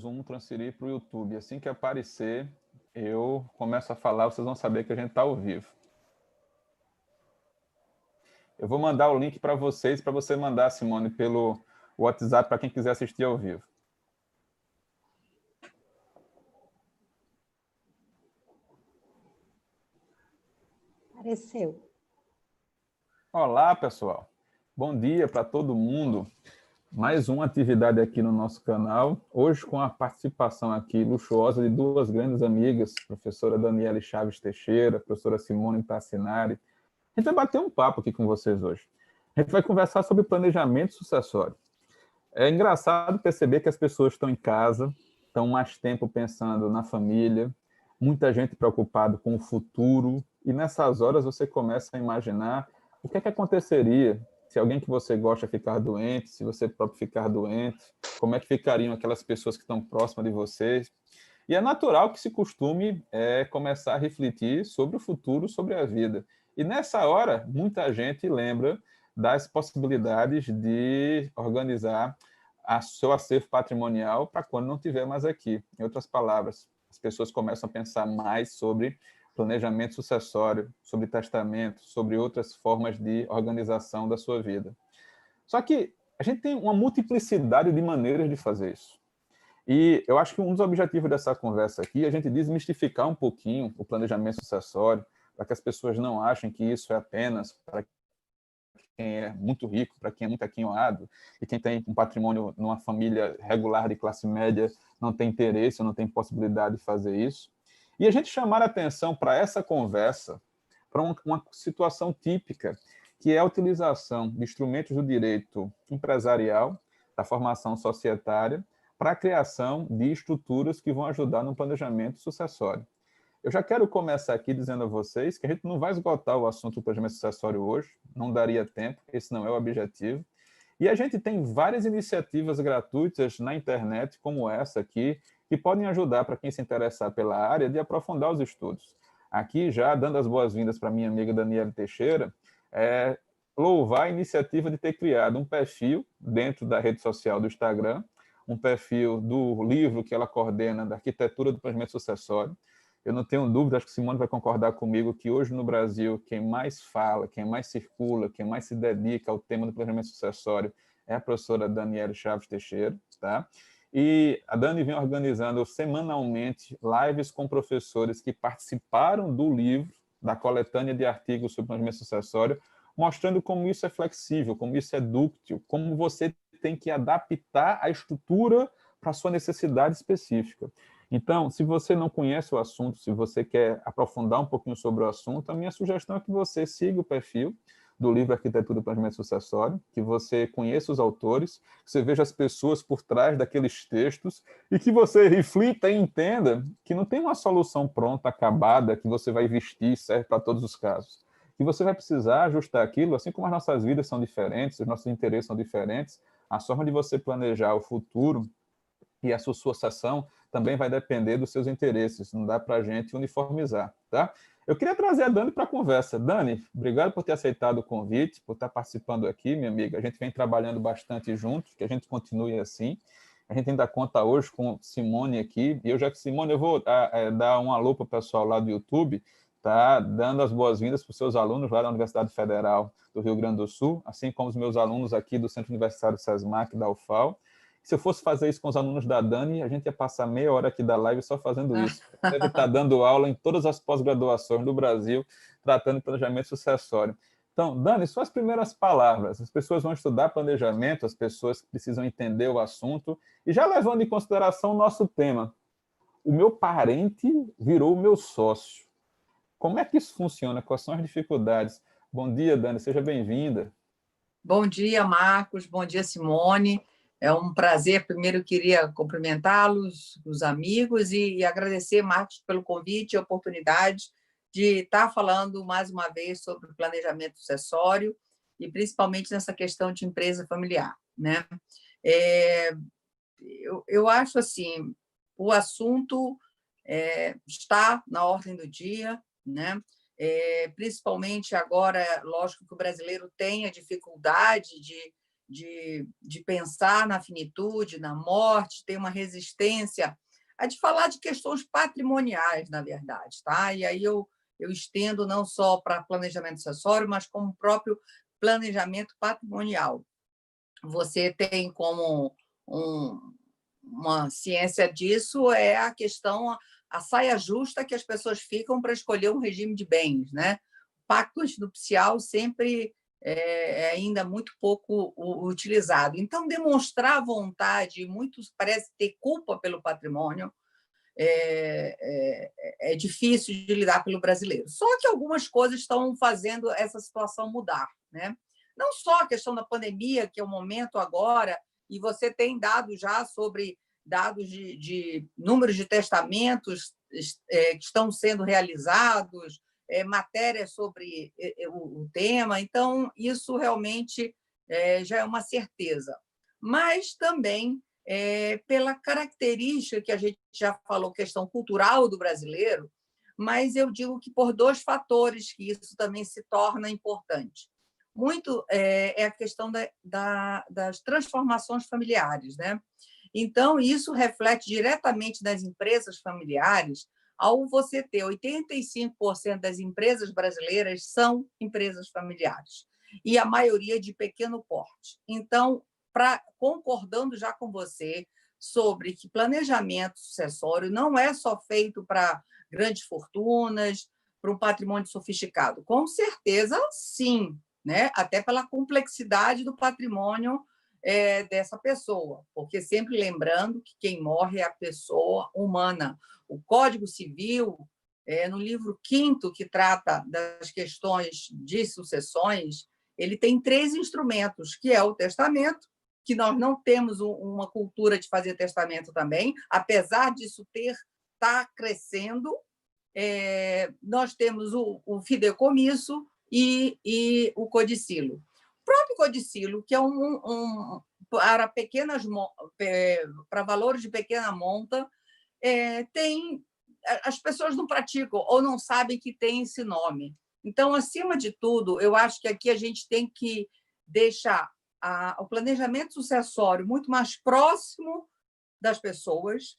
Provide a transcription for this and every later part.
Zoom transferir para o YouTube. Assim que aparecer, eu começo a falar, vocês vão saber que a gente está ao vivo. Eu vou mandar o link para vocês, para você mandar, Simone, pelo WhatsApp, para quem quiser assistir ao vivo. Apareceu. Olá, pessoal. Bom dia para todo mundo. Mais uma atividade aqui no nosso canal, hoje com a participação aqui luxuosa de duas grandes amigas, professora Daniele Chaves Teixeira, professora Simone Tassinari. A gente vai bater um papo aqui com vocês hoje. A gente vai conversar sobre planejamento sucessório. É engraçado perceber que as pessoas estão em casa, estão mais tempo pensando na família, muita gente preocupada com o futuro, e nessas horas você começa a imaginar o que é que aconteceria se alguém que você gosta ficar doente, se você próprio ficar doente, como é que ficariam aquelas pessoas que estão próximas de vocês. E é natural que se costume começar a refletir sobre o futuro, sobre a vida. E nessa hora, muita gente lembra das possibilidades de organizar seu acervo patrimonial para quando não estiver mais aqui. Em outras palavras, as pessoas começam a pensar mais sobre planejamento sucessório, sobre testamento, sobre outras formas de organização da sua vida. Só que a gente tem uma multiplicidade de maneiras de fazer isso. E eu acho que um dos objetivos dessa conversa aqui é a gente desmistificar um pouquinho o planejamento sucessório, para que as pessoas não achem que isso é apenas para quem é muito rico, para quem é muito aquinhoado, e quem tem um patrimônio numa família regular de classe média não tem interesse ou não tem possibilidade de fazer isso. E a gente chamar a atenção para essa conversa, para uma situação típica, que é a utilização de instrumentos do direito empresarial, da formação societária, para a criação de estruturas que vão ajudar no planejamento sucessório. Eu já quero começar aqui dizendo a vocês que a gente não vai esgotar o assunto do planejamento sucessório hoje, não daria tempo, esse não é o objetivo. E a gente tem várias iniciativas gratuitas na internet, como essa aqui, que podem ajudar para quem se interessar pela área de aprofundar os estudos. Aqui, já dando as boas-vindas para minha amiga Daniele Teixeira, louvar a iniciativa de ter criado um perfil dentro da rede social do Instagram, um perfil do livro que ela coordena da arquitetura do planejamento sucessório. Eu não tenho dúvida, acho que Simone vai concordar comigo, que hoje no Brasil, quem mais fala, quem mais circula, quem mais se dedica ao tema do planejamento sucessório é a professora Daniele Chaves Teixeira, tá? E a Dani vem organizando semanalmente lives com professores que participaram do livro, da coletânea de artigos sobre planejamento sucessório, mostrando como isso é flexível, como isso é dúctil, como você tem que adaptar a estrutura para a sua necessidade específica. Então, se você não conhece o assunto, se você quer aprofundar um pouquinho sobre o assunto, a minha sugestão é que você siga o perfil do livro Arquitetura do Planejamento Sucessório, que você conheça os autores, que você veja as pessoas por trás daqueles textos e que você reflita e entenda que não tem uma solução pronta, acabada, que você vai vestir e serve para todos os casos. Que você vai precisar ajustar aquilo, assim como as nossas vidas são diferentes, os nossos interesses são diferentes, a forma de você planejar o futuro e a sua sucessão também vai depender dos seus interesses, não dá para a gente uniformizar, tá? Eu queria trazer a Dani para a conversa. Dani, obrigado por ter aceitado o convite, por estar participando aqui, minha amiga. A gente vem trabalhando bastante juntos, que a gente continue assim. A gente ainda conta hoje com Simone aqui, e eu já que Simone, eu vou dar um alô para o pessoal lá do YouTube, tá? Dando as boas-vindas para os seus alunos lá da Universidade Federal do Rio Grande do Sul, assim como os meus alunos aqui do Centro Universitário SESMAC, da UFAL. Se eu fosse fazer isso com os alunos da Dani, a gente ia passar meia hora aqui da live só fazendo isso. Deve estar dando aula em todas as pós-graduações do Brasil, tratando de planejamento sucessório. Então, Dani, suas primeiras palavras. As pessoas vão estudar planejamento, as pessoas precisam entender o assunto, e já levando em consideração o nosso tema. O meu parente virou o meu sócio. Como é que isso funciona? Quais são as dificuldades? Bom dia, Dani, seja bem-vinda. Bom dia, Marcos. Bom dia, Simone. É um prazer. Primeiro, eu queria cumprimentá-los, os amigos, e agradecer, Marcos, pelo convite e a oportunidade de estar falando mais uma vez sobre planejamento sucessório e principalmente nessa questão de empresa familiar, né? Eu acho assim, o assunto está na ordem do dia, né? Principalmente agora, lógico que o brasileiro tem a dificuldade de pensar na finitude, na morte, tem uma resistência a de falar de questões patrimoniais, na verdade. Tá? E aí eu estendo não só para planejamento sucessório, mas como próprio planejamento patrimonial. Você tem como uma ciência disso é a questão, a saia justa que as pessoas ficam para escolher um regime de bens. Né? O pacto antinupcial sempre é ainda muito pouco utilizado. Então, demonstrar vontade, muitos parecem ter culpa pelo patrimônio, é difícil de lidar pelo brasileiro. Só que algumas coisas estão fazendo essa situação mudar. Né? Não só a questão da pandemia, que é o momento agora, e você tem dados já sobre dados de números de testamentos que estão sendo realizados, matérias sobre o tema. Então, isso realmente já é uma certeza. Mas também pela característica que a gente já falou, questão cultural do brasileiro, mas eu digo que por dois fatores que isso também se torna importante. Muito é a questão das transformações familiares. Né? Então, isso reflete diretamente nas empresas familiares, ao você ter 85% das empresas brasileiras são empresas familiares, e a maioria de pequeno porte. Então, concordando já com você sobre que planejamento sucessório não é só feito para grandes fortunas, para um patrimônio sofisticado. Com certeza, sim, né? Até pela complexidade do patrimônio dessa pessoa, porque sempre lembrando que quem morre é a pessoa humana. O Código Civil, no livro 5º, que trata das questões de sucessões, ele tem 3 instrumentos, que é o testamento, que nós não temos uma cultura de fazer testamento também, apesar disso estar crescendo. Nós temos o fideicomisso e o codicilo. O próprio codicilo, que é para para valores de pequena monta, as pessoas não praticam ou não sabem que tem esse nome. Então, acima de tudo, eu acho que aqui a gente tem que deixar o planejamento sucessório muito mais próximo das pessoas,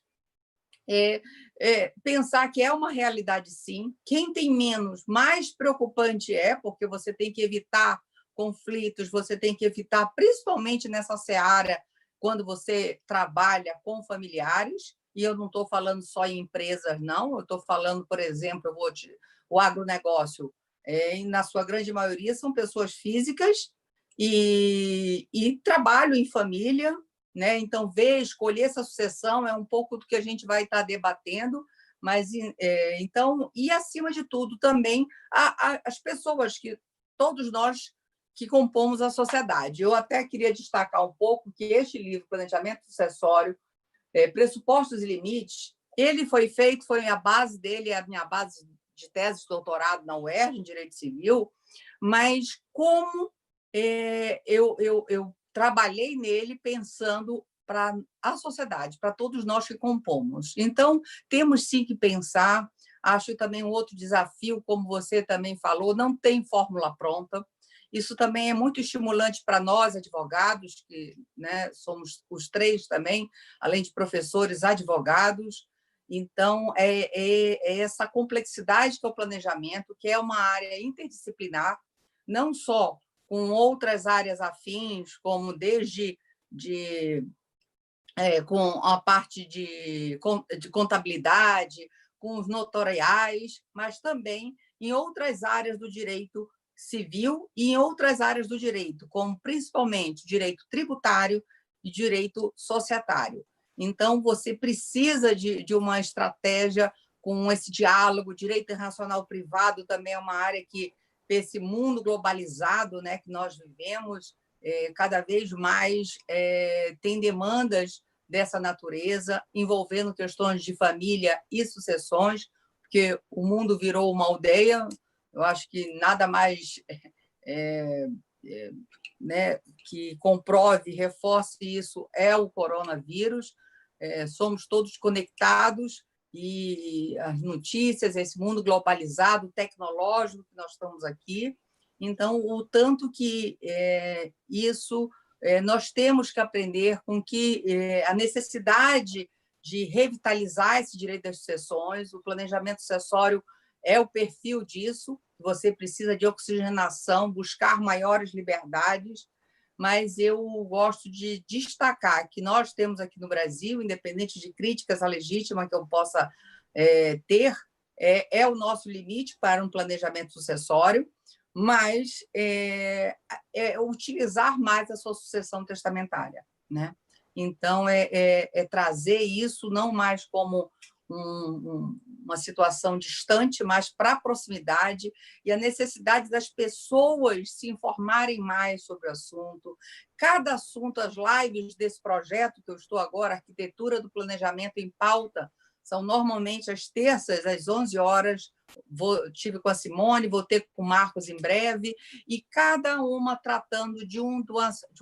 pensar que é uma realidade, sim. Quem tem menos, mais preocupante porque você tem que evitar conflitos, você tem que evitar, principalmente nessa seara, quando você trabalha com familiares, e eu não estou falando só em empresas, não, eu estou falando, por exemplo, o agronegócio, na sua grande maioria, são pessoas físicas e trabalham em família. Né? Então, escolher essa sucessão é um pouco do que a gente vai estar debatendo, mas então, e acima de tudo também as pessoas todos nós que compomos a sociedade. Eu até queria destacar um pouco que este livro, Planejamento Sucessório, Pressupostos e Limites, ele foi a base dele, a minha base de tese de doutorado na UERJ, em Direito Civil, mas como eu trabalhei nele pensando para a sociedade, para todos nós que compomos. Então, temos sim que pensar. Acho também um outro desafio, como você também falou, não tem fórmula pronta. Isso também é muito estimulante para nós, advogados, que, né, somos os 3 também, além de professores, advogados. Então, é essa complexidade que é o planejamento, que é uma área interdisciplinar, não só com outras áreas afins, como com a parte de contabilidade, com os notariais, mas também em outras áreas do direito civil e em outras áreas do direito, como principalmente direito tributário e direito societário. Então, você precisa de uma estratégia com esse diálogo. Direito internacional privado também é uma área que, esse mundo globalizado, né, que nós vivemos, cada vez mais tem demandas dessa natureza, envolvendo questões de família e sucessões, porque o mundo virou uma aldeia. Eu acho que nada mais né, que comprove, reforce isso é o coronavírus. Somos todos conectados, e as notícias, esse mundo globalizado, tecnológico que nós estamos aqui. Então, o tanto que isso nós temos que aprender com que a necessidade de revitalizar esse direito das sucessões, o planejamento sucessório é o perfil disso, você precisa de oxigenação, buscar maiores liberdades, mas eu gosto de destacar que nós temos aqui no Brasil, independente de críticas à legítima que eu possa ter, é o nosso limite para um planejamento sucessório, mas utilizar mais a sua sucessão testamentária, né? Então, trazer isso não mais como uma situação distante, mas para a proximidade e a necessidade das pessoas se informarem mais sobre o assunto. Cada assunto, as lives desse projeto que eu estou agora, Arquitetura do Planejamento em Pauta, são normalmente às terças, às 11 horas. Tive com a Simone, vou ter com o Marcos em breve, e cada uma tratando de um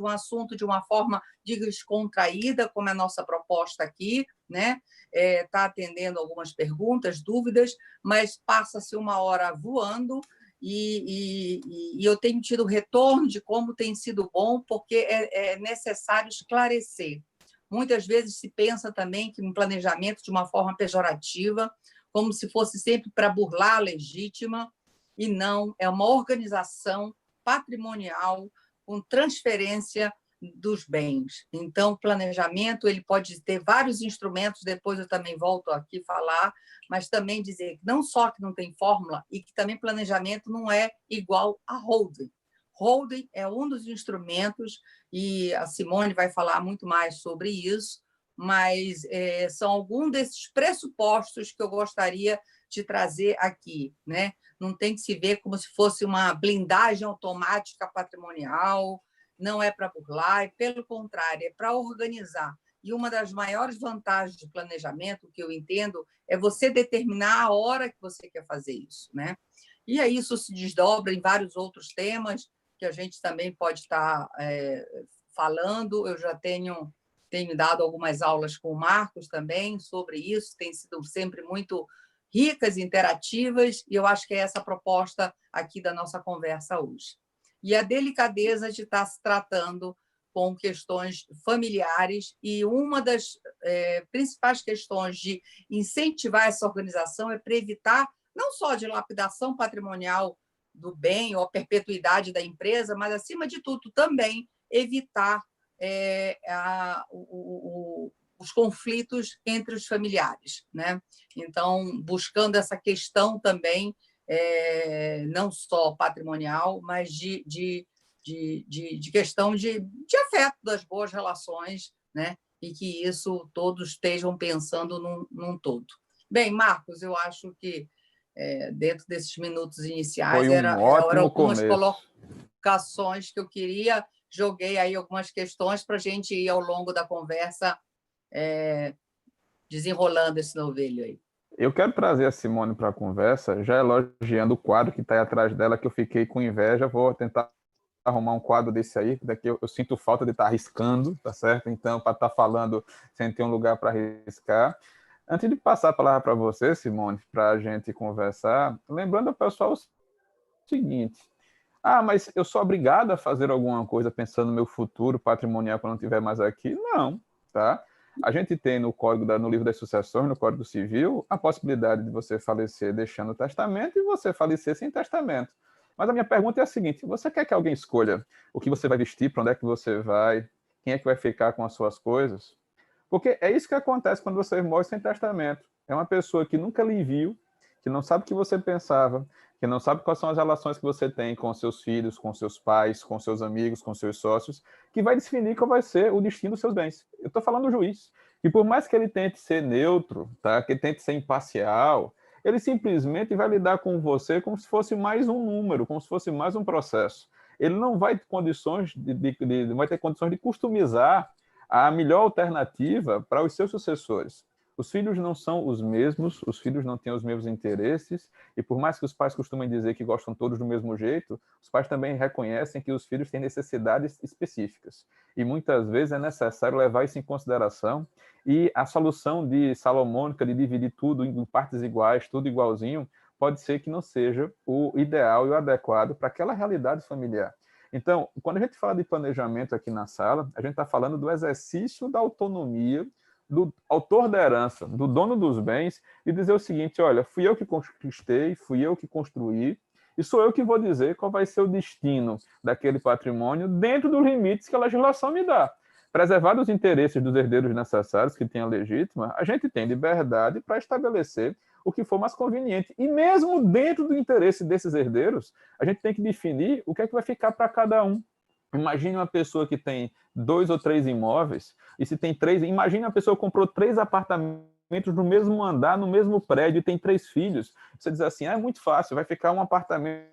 assunto de uma forma descontraída, como é a nossa proposta aqui, né? Está atendendo algumas perguntas, dúvidas, mas passa-se uma hora voando, e eu tenho tido retorno de como tem sido bom, porque é necessário esclarecer. Muitas vezes se pensa também que um planejamento de uma forma pejorativa, como se fosse sempre para burlar a legítima, e não, é uma organização patrimonial com transferência dos bens. Então, o planejamento ele pode ter vários instrumentos, depois eu também volto aqui falar, mas também dizer que não só que não tem fórmula, e que também planejamento não é igual a holding. Holding é um dos instrumentos, e a Simone vai falar muito mais sobre isso, mas são alguns desses pressupostos que eu gostaria de trazer aqui, né? Não tem que se ver como se fosse uma blindagem automática patrimonial, não é para burlar, pelo contrário, é para organizar. E uma das maiores vantagens do planejamento, que eu entendo, é você determinar a hora que você quer fazer isso, né? E aí isso se desdobra em vários outros temas que a gente também pode estar falando. Eu já tenho dado algumas aulas com o Marcos também sobre isso, tem sido sempre muito ricas e interativas, e eu acho que é essa a proposta aqui da nossa conversa hoje. E a delicadeza de estar se tratando com questões familiares, e uma das principais questões de incentivar essa organização é para evitar não só a dilapidação patrimonial do bem ou a perpetuidade da empresa, mas, acima de tudo, também evitar os conflitos entre os familiares, né? Então, buscando essa questão também, não só patrimonial, mas de questão de afeto das boas relações, né? E que isso todos estejam pensando num todo. Bem, Marcos, eu acho que dentro desses minutos iniciais Foi eram ótimo algumas começo. colocações que eu queria, joguei aí algumas questões para a gente ir ao longo da conversa desenrolando esse novelho aí. Eu quero trazer a Simone para a conversa, já elogiando o quadro que está aí atrás dela, que eu fiquei com inveja. Vou tentar arrumar um quadro desse aí, daqui eu sinto falta de estar arriscando, tá certo? Então, para estar falando sem ter um lugar para arriscar. Antes de passar a palavra para você, Simone, para a gente conversar, lembrando ao pessoal o seguinte: mas eu sou obrigado a fazer alguma coisa pensando no meu futuro patrimonial quando não estiver mais aqui? Não, tá? A gente tem no livro das sucessões, no Código Civil, a possibilidade de você falecer deixando o testamento e você falecer sem testamento. Mas a minha pergunta é a seguinte: você quer que alguém escolha o que você vai vestir, para onde é que você vai, quem é que vai ficar com as suas coisas? Porque é isso que acontece quando você morre sem testamento. É uma pessoa que nunca lhe viu, que não sabe o que você pensava, que não sabe quais são as relações que você tem com seus filhos, com seus pais, com seus amigos, com seus sócios, que vai definir qual vai ser o destino dos seus bens. Eu estou falando do juiz. E por mais que ele tente ser neutro, tá? Que ele tente ser imparcial, ele simplesmente vai lidar com você como se fosse mais um número, como se fosse mais um processo. Ele não vai ter condições de customizar a melhor alternativa para os seus sucessores. Os filhos não são os mesmos, os filhos não têm os mesmos interesses, e por mais que os pais costumem dizer que gostam todos do mesmo jeito, os pais também reconhecem que os filhos têm necessidades específicas. E muitas vezes é necessário levar isso em consideração, e a solução salomônica de dividir tudo em partes iguais, tudo igualzinho, pode ser que não seja o ideal e o adequado para aquela realidade familiar. Então, quando a gente fala de planejamento aqui na sala, a gente está falando do exercício da autonomia do autor da herança, do dono dos bens, e dizer o seguinte: olha, fui eu que conquistei, fui eu que construí, e sou eu que vou dizer qual vai ser o destino daquele patrimônio dentro dos limites que a legislação me dá. Preservados os interesses dos herdeiros necessários que tenham legítima, a gente tem liberdade para estabelecer o que for mais conveniente. E mesmo dentro do interesse desses herdeiros, a gente tem que definir o que é que vai ficar para cada um. Imagine uma pessoa que tem 2 ou 3 imóveis, e se tem 3, imagine uma pessoa que comprou 3 apartamentos no mesmo andar, no mesmo prédio, e tem 3 filhos. Você diz assim, é muito fácil, vai ficar um apartamento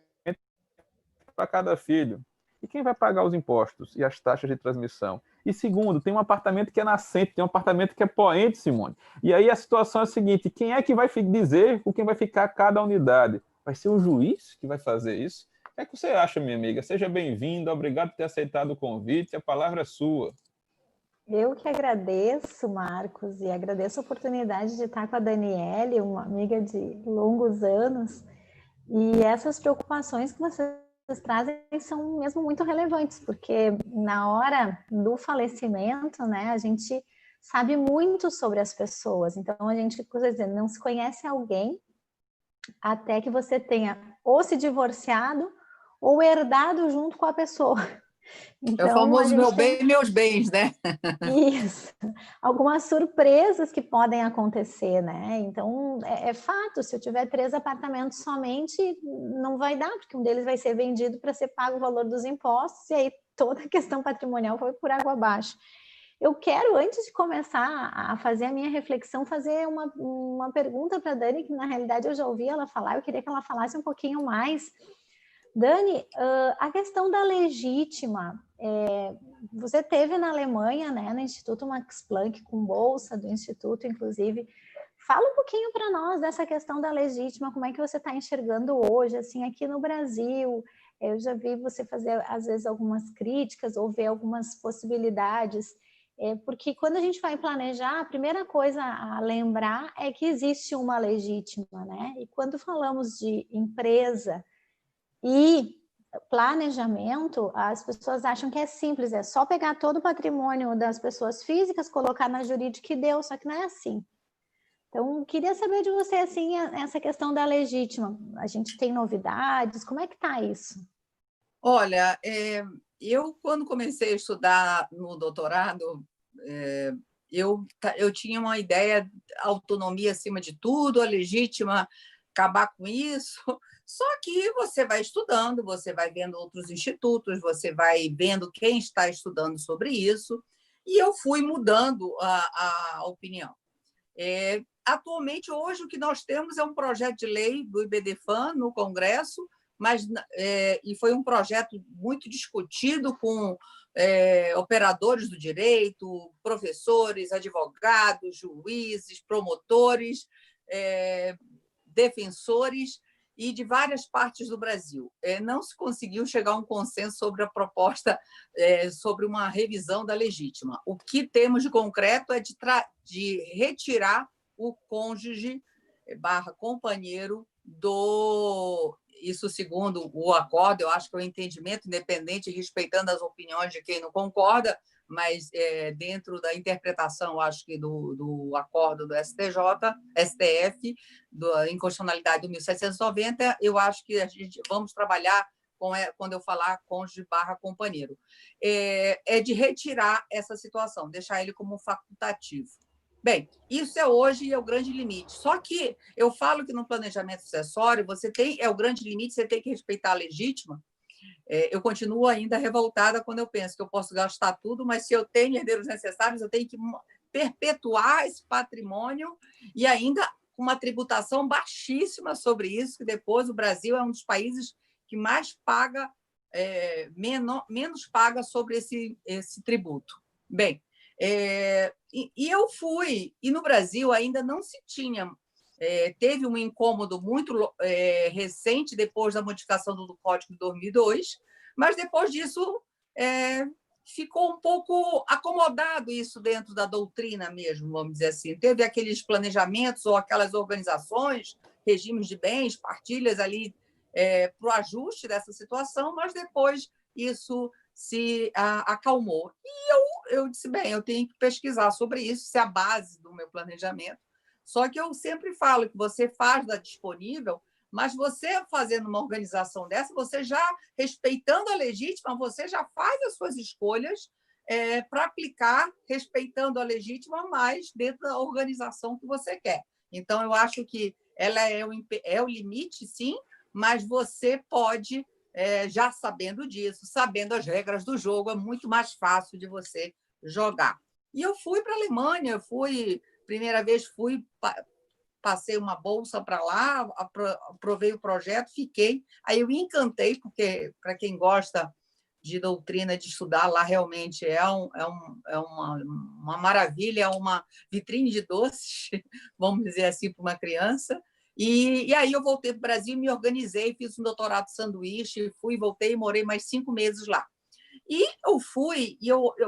para cada filho. E quem vai pagar os impostos e as taxas de transmissão? E segundo, tem um apartamento que é nascente, tem um apartamento que é poente, Simone. E aí a situação é a seguinte, quem é que vai dizer com quem vai ficar cada unidade? Vai ser o juiz que vai fazer isso? O que você acha, minha amiga? Seja bem-vinda, obrigado por ter aceitado o convite, a palavra é sua. Eu que agradeço, Marcos, e agradeço a oportunidade de estar com a Daniele, uma amiga de longos anos, e essas preocupações que vocês trazem são mesmo muito relevantes, porque na hora do falecimento, né, a gente sabe muito sobre as pessoas, então a gente, por exemplo, não se conhece alguém até que você tenha ou se divorciado ou herdado junto com a pessoa. Então, é o famoso meu bem, meus bens, né? Isso. Algumas surpresas que podem acontecer, né? Então, é fato, se eu tiver 3 apartamentos somente, não vai dar, porque um deles vai ser vendido para ser pago o valor dos impostos, e aí toda a questão patrimonial foi por água abaixo. Eu quero, antes de começar a fazer a minha reflexão, fazer uma pergunta para a Dani, que na realidade eu já ouvi ela falar, eu queria que ela falasse um pouquinho mais. Dani, a questão da legítima, você teve na Alemanha, né, no Instituto Max Planck, com bolsa do Instituto, inclusive. Fala um pouquinho para nós dessa questão da legítima, como é que você está enxergando hoje, assim, aqui no Brasil. Eu já vi você fazer, às vezes, algumas críticas ou ver algumas possibilidades, porque quando a gente vai planejar, a primeira coisa a lembrar é que existe uma legítima, né? E quando falamos de empresa e planejamento, as pessoas acham que é simples, é só pegar todo o patrimônio das pessoas físicas, colocar na jurídica e deu, só que não é assim. Então, queria saber de você, assim, essa questão da legítima. A gente tem novidades, como é que está isso? Olha, eu, quando comecei a estudar no doutorado, eu tinha uma ideia, autonomia acima de tudo, a legítima, acabar com isso. Só que você vai estudando, você vai vendo outros institutos, você vai vendo quem está estudando sobre isso, e eu fui mudando a opinião. Atualmente, hoje, o que nós temos é um projeto de lei do IBDFAN no Congresso, e foi um projeto muito discutido com operadores do direito, professores, advogados, juízes, promotores, defensores e de várias partes do Brasil. Não se conseguiu chegar a um consenso sobre a proposta sobre uma revisão da legítima. O que temos de concreto é de retirar o cônjuge / companheiro isso segundo o acordo, eu acho que é o entendimento independente, respeitando as opiniões de quem não concorda, mas dentro da interpretação, acho que do acordo do STF, da inconstitucionalidade do 1790, eu acho que a gente vamos trabalhar quando eu falar cônjuge / companheiro. De retirar essa situação, deixar ele como facultativo. Bem, isso hoje é o grande limite. Só que eu falo que no planejamento sucessório é o grande limite, você tem que respeitar a legítima. Eu continuo ainda revoltada quando eu penso que eu posso gastar tudo, mas se eu tenho herdeiros necessários, eu tenho que perpetuar esse patrimônio e ainda com uma tributação baixíssima sobre isso, que depois o Brasil é um dos países que mais paga, menos paga sobre esse tributo. Bem, e eu fui, e no Brasil ainda não se tinha, teve um incômodo muito recente depois da modificação do Código de 2002, mas depois disso ficou um pouco acomodado isso dentro da doutrina mesmo, vamos dizer assim. Teve aqueles planejamentos ou aquelas organizações, regimes de bens, partilhas ali para o ajuste dessa situação, mas depois isso se acalmou. E eu disse, bem, eu tenho que pesquisar sobre isso, isso é a base do meu planejamento. Só que eu sempre falo que você faz da disponível, mas você fazendo uma organização dessa, você já, respeitando a legítima, você já faz as suas escolhas para aplicar, respeitando a legítima, mas dentro da organização que você quer. Então, eu acho que ela é o limite, sim, mas você pode, já sabendo disso, sabendo as regras do jogo, é muito mais fácil de você jogar. E eu fui para a Alemanha, primeira vez passei uma bolsa para lá, aprovei o projeto, fiquei. Aí eu encantei, porque, para quem gosta de doutrina, de estudar, lá realmente é uma maravilha, é uma vitrine de doces, vamos dizer assim, para uma criança. E aí eu voltei para o Brasil, me organizei, fiz um doutorado de sanduíche, voltei e morei mais 5 meses lá. E eu fui,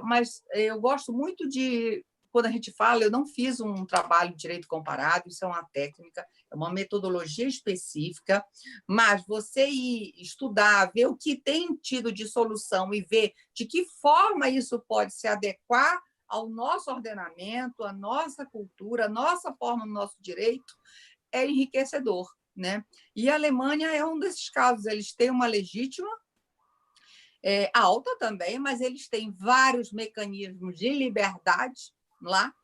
mas eu gosto muito de... Quando a gente fala, eu não fiz um trabalho de direito comparado, isso é uma técnica, é uma metodologia específica, mas você ir estudar, ver o que tem tido de solução e ver de que forma isso pode se adequar ao nosso ordenamento, à nossa cultura, à nossa forma, no nosso direito, é enriquecedor, né? E a Alemanha é um desses casos, eles têm uma legítima, alta também, mas eles têm vários mecanismos de liberdade lá,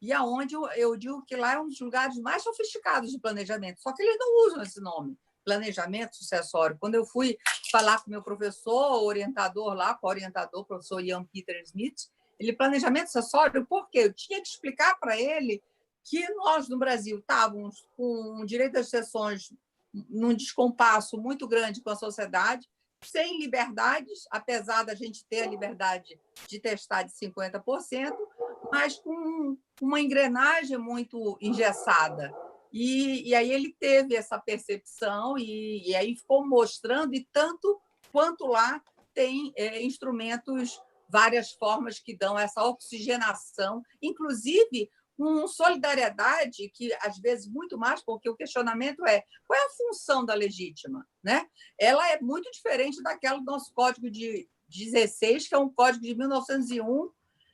e aonde eu digo que lá é um dos lugares mais sofisticados de planejamento, só que eles não usam esse nome, planejamento sucessório. Quando eu fui falar com o meu professor, orientador lá, co-orientador, o professor Ian Peter Smith, ele, planejamento sucessório, por quê? Eu tinha que explicar para ele que nós, no Brasil, estávamos com o direito das sucessões num descompasso muito grande com a sociedade, sem liberdades, apesar da gente ter a liberdade de testar de 50%, mas com uma engrenagem muito engessada. E aí ele teve essa percepção e aí ficou mostrando, e tanto quanto lá tem instrumentos, várias formas que dão essa oxigenação, inclusive com solidariedade, que às vezes muito mais, porque o questionamento é qual é a função da legítima, né? Ela é muito diferente daquela do nosso Código de 16, que é um código de 1901,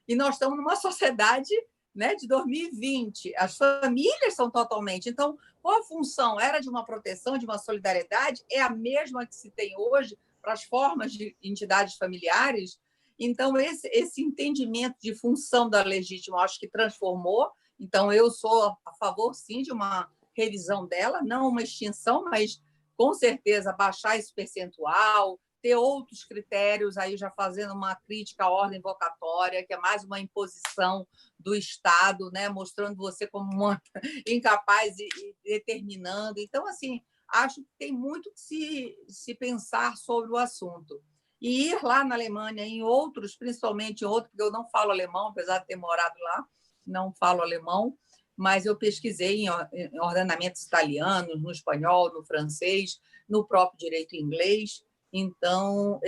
e nós estamos numa sociedade, né, de 2020. As famílias são totalmente... Então, qual a função? Era de uma proteção, de uma solidariedade? É a mesma que se tem hoje para as formas de entidades familiares? Então, esse entendimento de função da legítima, acho que transformou. Então, eu sou a favor, sim, de uma revisão dela, não uma extinção, mas, com certeza, baixar esse percentual, ter outros critérios, aí já fazendo uma crítica à ordem invocatória, que é mais uma imposição do Estado, né, mostrando você como uma incapaz e determinando. Então, assim, acho que tem muito que se pensar sobre o assunto. E ir lá na Alemanha, em outros, principalmente em outros, porque eu não falo alemão, apesar de ter morado lá, não falo alemão, mas eu pesquisei em ordenamentos italianos, no espanhol, no francês, no próprio direito inglês. Então,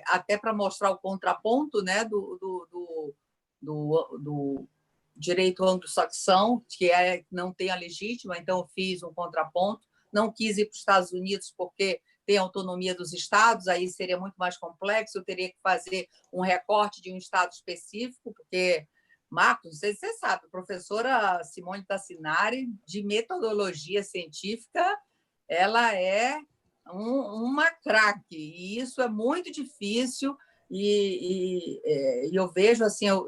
até para mostrar o contraponto, né, do direito anglo-saxão, que não tem a legítima, então eu fiz um contraponto. Não quis ir para os Estados Unidos porque tem autonomia dos estados, aí seria muito mais complexo, eu teria que fazer um recorte de um estado específico, porque, Marcos, não sei se você sabe, a professora Simone Tassinari, de metodologia científica, ela é uma craque, e isso é muito difícil, e eu vejo, assim, eu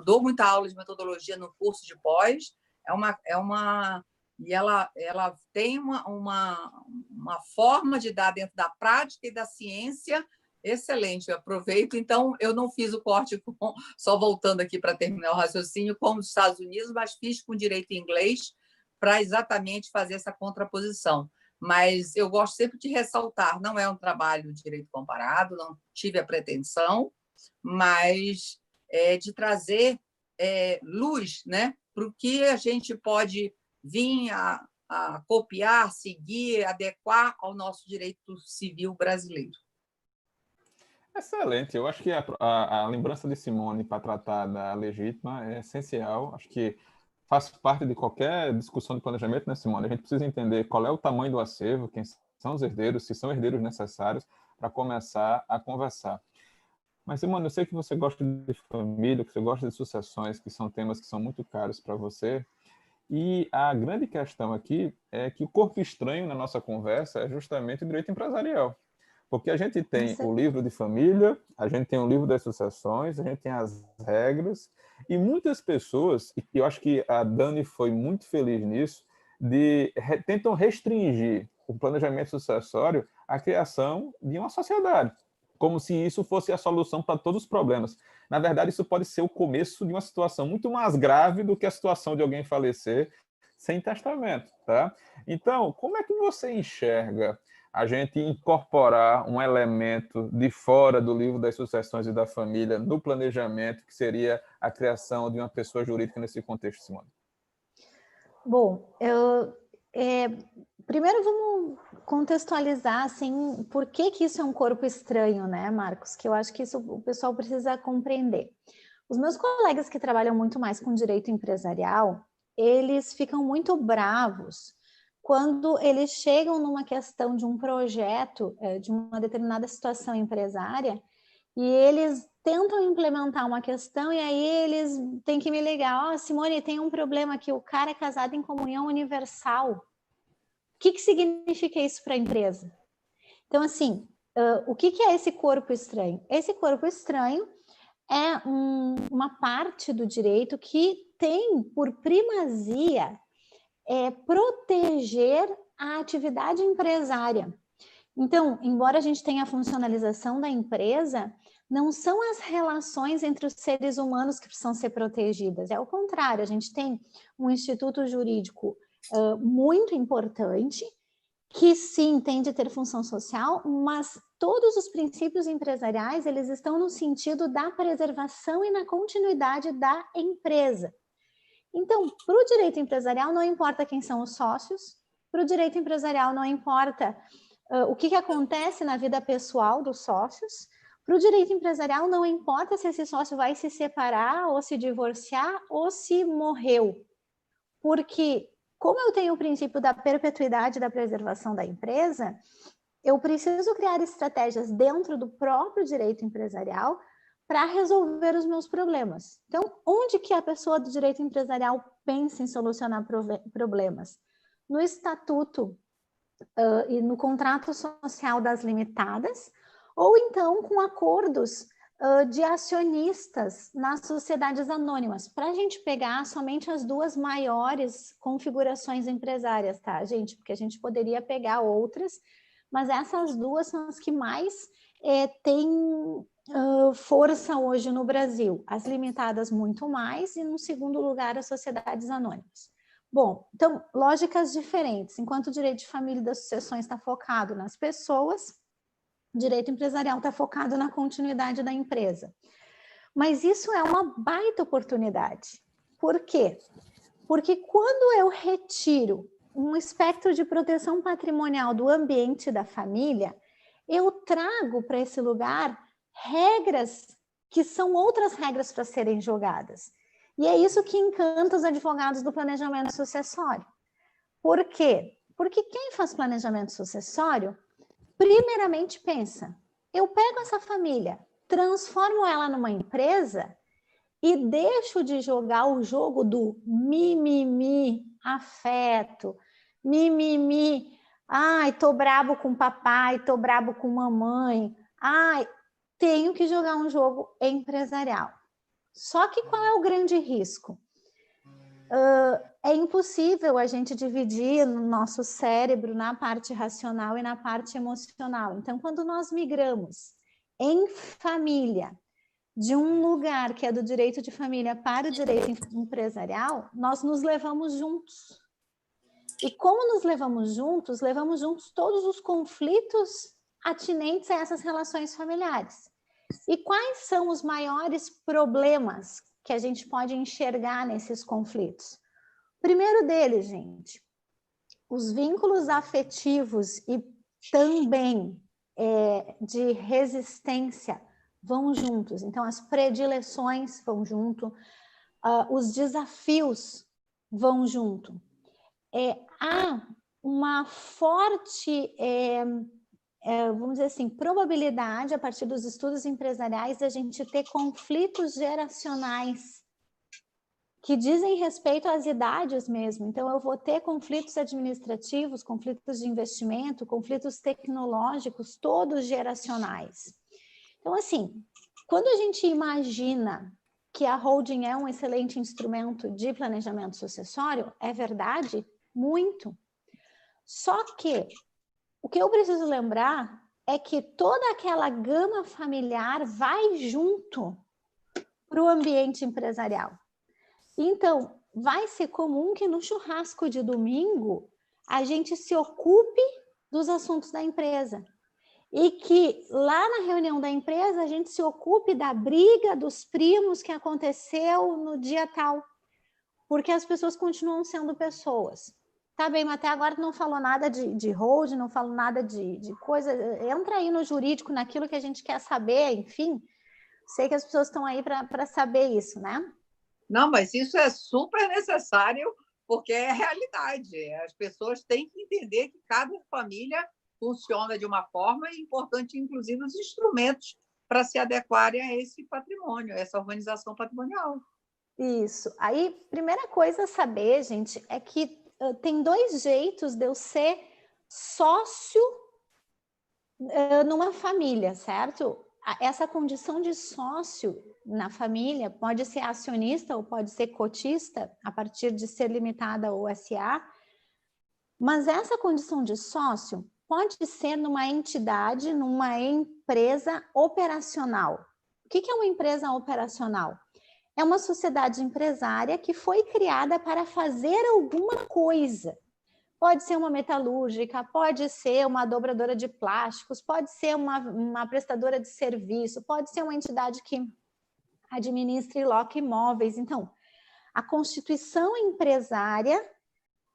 dou muita aula de metodologia no curso de pós, e ela tem uma forma de dar dentro da prática e da ciência excelente. Eu aproveito, então, eu não fiz o corte, só voltando aqui para terminar o raciocínio, como os Estados Unidos, mas fiz com direito em inglês para exatamente fazer essa contraposição. Mas eu gosto sempre de ressaltar, não é um trabalho de direito comparado, não tive a pretensão, mas de trazer luz, né, para o que a gente pode vir a copiar, seguir, adequar ao nosso direito civil brasileiro. Excelente. Eu acho que a lembrança de Simone para tratar da legítima é essencial. Acho que faz parte de qualquer discussão de planejamento, né, Simone? A gente precisa entender qual é o tamanho do acervo, quem são os herdeiros, se são herdeiros necessários. para começar a conversar. Mas, Simone, eu sei que você gosta de família, que você gosta de sucessões, que são temas que são muito caros para você. E a grande questão aqui é que o corpo estranho na nossa conversa é justamente o direito empresarial. Porque a gente tem o livro de família, a gente tem o livro das sucessões, a gente tem as regras, e muitas pessoas, e eu acho que a Dani foi muito feliz nisso, tentam restringir o planejamento sucessório à criação de uma sociedade, como se isso fosse a solução para todos os problemas. Na verdade, isso pode ser o começo de uma situação muito mais grave do que a situação de alguém falecer sem testamento, tá? Então, como é que você enxerga a gente incorporar um elemento de fora do livro das sucessões e da família no planejamento, que seria a criação de uma pessoa jurídica nesse contexto, Simone? Bom, primeiro vamos contextualizar assim, por que isso é um corpo estranho, né, Marcos? Que eu acho que isso o pessoal precisa compreender. Os meus colegas que trabalham muito mais com direito empresarial, eles ficam muito bravos quando eles chegam numa questão de um projeto, de uma determinada situação empresária, e eles tentam implementar uma questão e aí eles têm que me ligar, ó, Simone, tem um problema aqui, o cara é casado em comunhão universal. O que significa isso para a empresa? Então, assim, o que é esse corpo estranho? Esse corpo estranho é uma parte do direito que tem por primazia proteger a atividade empresária. Então, embora a gente tenha a funcionalização da empresa, não são as relações entre os seres humanos que precisam ser protegidas. É o contrário, a gente tem um instituto jurídico muito importante, que sim, tem de ter função social, mas todos os princípios empresariais, eles estão no sentido da preservação e na continuidade da empresa. Então, para o direito empresarial, não importa quem são os sócios, para o direito empresarial não importa o que acontece na vida pessoal dos sócios, para o direito empresarial não importa se esse sócio vai se separar ou se divorciar ou se morreu, porque como eu tenho o princípio da perpetuidade da preservação da empresa, eu preciso criar estratégias dentro do próprio direito empresarial para resolver os meus problemas. Então, onde que a pessoa do direito empresarial pensa em solucionar problemas? No estatuto e no contrato social das limitadas, ou então com acordos de acionistas nas sociedades anônimas, para a gente pegar somente as duas maiores configurações empresárias, tá, gente? Porque a gente poderia pegar outras, mas essas duas são as que mais têm força hoje no Brasil. As limitadas muito mais, e no segundo lugar as sociedades anônimas. Bom, então, lógicas diferentes. Enquanto o direito de família e das sucessões está focado nas pessoas, o direito empresarial está focado na continuidade da empresa. Mas isso é uma baita oportunidade. Por quê? Porque quando eu retiro um espectro de proteção patrimonial do ambiente da família, eu trago para esse lugar regras que são outras regras para serem jogadas. E é isso que encanta os advogados do planejamento sucessório. Por quê? Porque quem faz planejamento sucessório, primeiramente pensa, eu pego essa família, transformo ela numa empresa e deixo de jogar o jogo do mimimi, afeto, mimimi, ai, tô brabo com papai, tô brabo com mamãe, ai, tenho que jogar um jogo empresarial. Só que qual é o grande risco? É impossível a gente dividir no nosso cérebro na parte racional e na parte emocional. Então, quando nós migramos em família, de um lugar que é do direito de família para o direito empresarial, nós nos levamos juntos. E como nos levamos juntos todos os conflitos atinentes a essas relações familiares. E quais são os maiores problemas que a gente pode enxergar nesses conflitos? Primeiro deles, gente, os vínculos afetivos e também de resistência vão juntos. Então, as predileções vão junto, os desafios vão junto. Há uma forte vamos dizer assim, probabilidade, a partir dos estudos empresariais, da gente ter conflitos geracionais que dizem respeito às idades mesmo. Então, eu vou ter conflitos administrativos, conflitos de investimento, conflitos tecnológicos, todos geracionais. Então, assim, quando a gente imagina que a holding é um excelente instrumento de planejamento sucessório, é verdade? Muito. Só que o que eu preciso lembrar é que toda aquela gama familiar vai junto para o ambiente empresarial. Então, vai ser comum que no churrasco de domingo a gente se ocupe dos assuntos da empresa. E que lá na reunião da empresa a gente se ocupe da briga dos primos que aconteceu no dia tal. Porque as pessoas continuam sendo pessoas. Tá bem, mas até agora não falou nada de holding, não falou nada de coisa. Entra aí no jurídico, naquilo que a gente quer saber, enfim. Sei que as pessoas estão aí para saber isso, né? Não, mas isso é super necessário, porque é realidade. As pessoas têm que entender que cada família funciona de uma forma e é importante, inclusive, os instrumentos para se adequarem a esse patrimônio, a essa organização patrimonial. Isso. Aí, primeira coisa a saber, gente, é que tem 2 jeitos de eu ser sócio numa família, certo? Essa condição de sócio na família pode ser acionista ou pode ser cotista, a partir de ser limitada ou SA, mas essa condição de sócio pode ser numa entidade, numa empresa operacional. O que é uma empresa operacional? É uma sociedade empresária que foi criada para fazer alguma coisa. Pode ser uma metalúrgica, pode ser uma dobradora de plásticos, pode ser uma prestadora de serviço, pode ser uma entidade que administra e loca imóveis. Então, a constituição empresária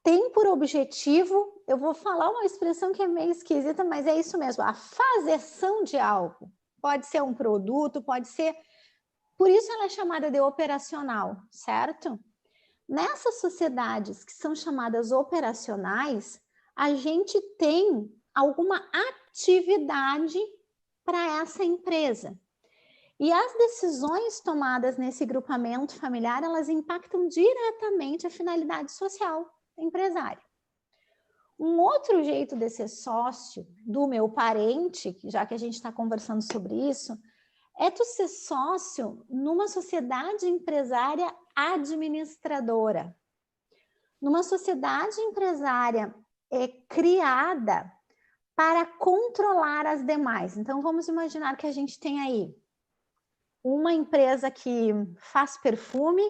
tem por objetivo, eu vou falar uma expressão que é meio esquisita, mas é isso mesmo, a fazeção de algo. Pode ser um produto, pode ser... Por isso ela é chamada de operacional, certo? Nessas sociedades que são chamadas operacionais, a gente tem alguma atividade para essa empresa. E as decisões tomadas nesse grupamento familiar, elas impactam diretamente a finalidade social empresária. Um outro jeito de ser sócio do meu parente, já que a gente está conversando sobre isso, é tu ser sócio numa sociedade empresária administradora. Numa sociedade empresária criada para controlar as demais. Então, vamos imaginar que a gente tem aí uma empresa que faz perfume.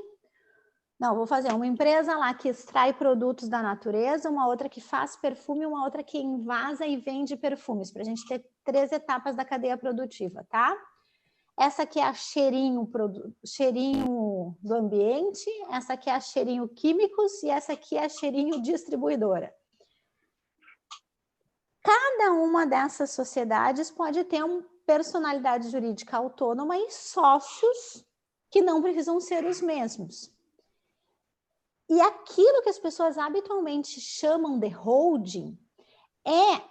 Não, vou fazer uma empresa lá que extrai produtos da natureza, uma outra que faz perfume, uma outra que invasa e vende perfumes, para a gente ter 3 etapas da cadeia produtiva, tá? Essa aqui é a cheirinho do ambiente, essa aqui é a cheirinho químicos e essa aqui é a cheirinho distribuidora. Cada uma dessas sociedades pode ter uma personalidade jurídica autônoma e sócios que não precisam ser os mesmos. E aquilo que as pessoas habitualmente chamam de holding é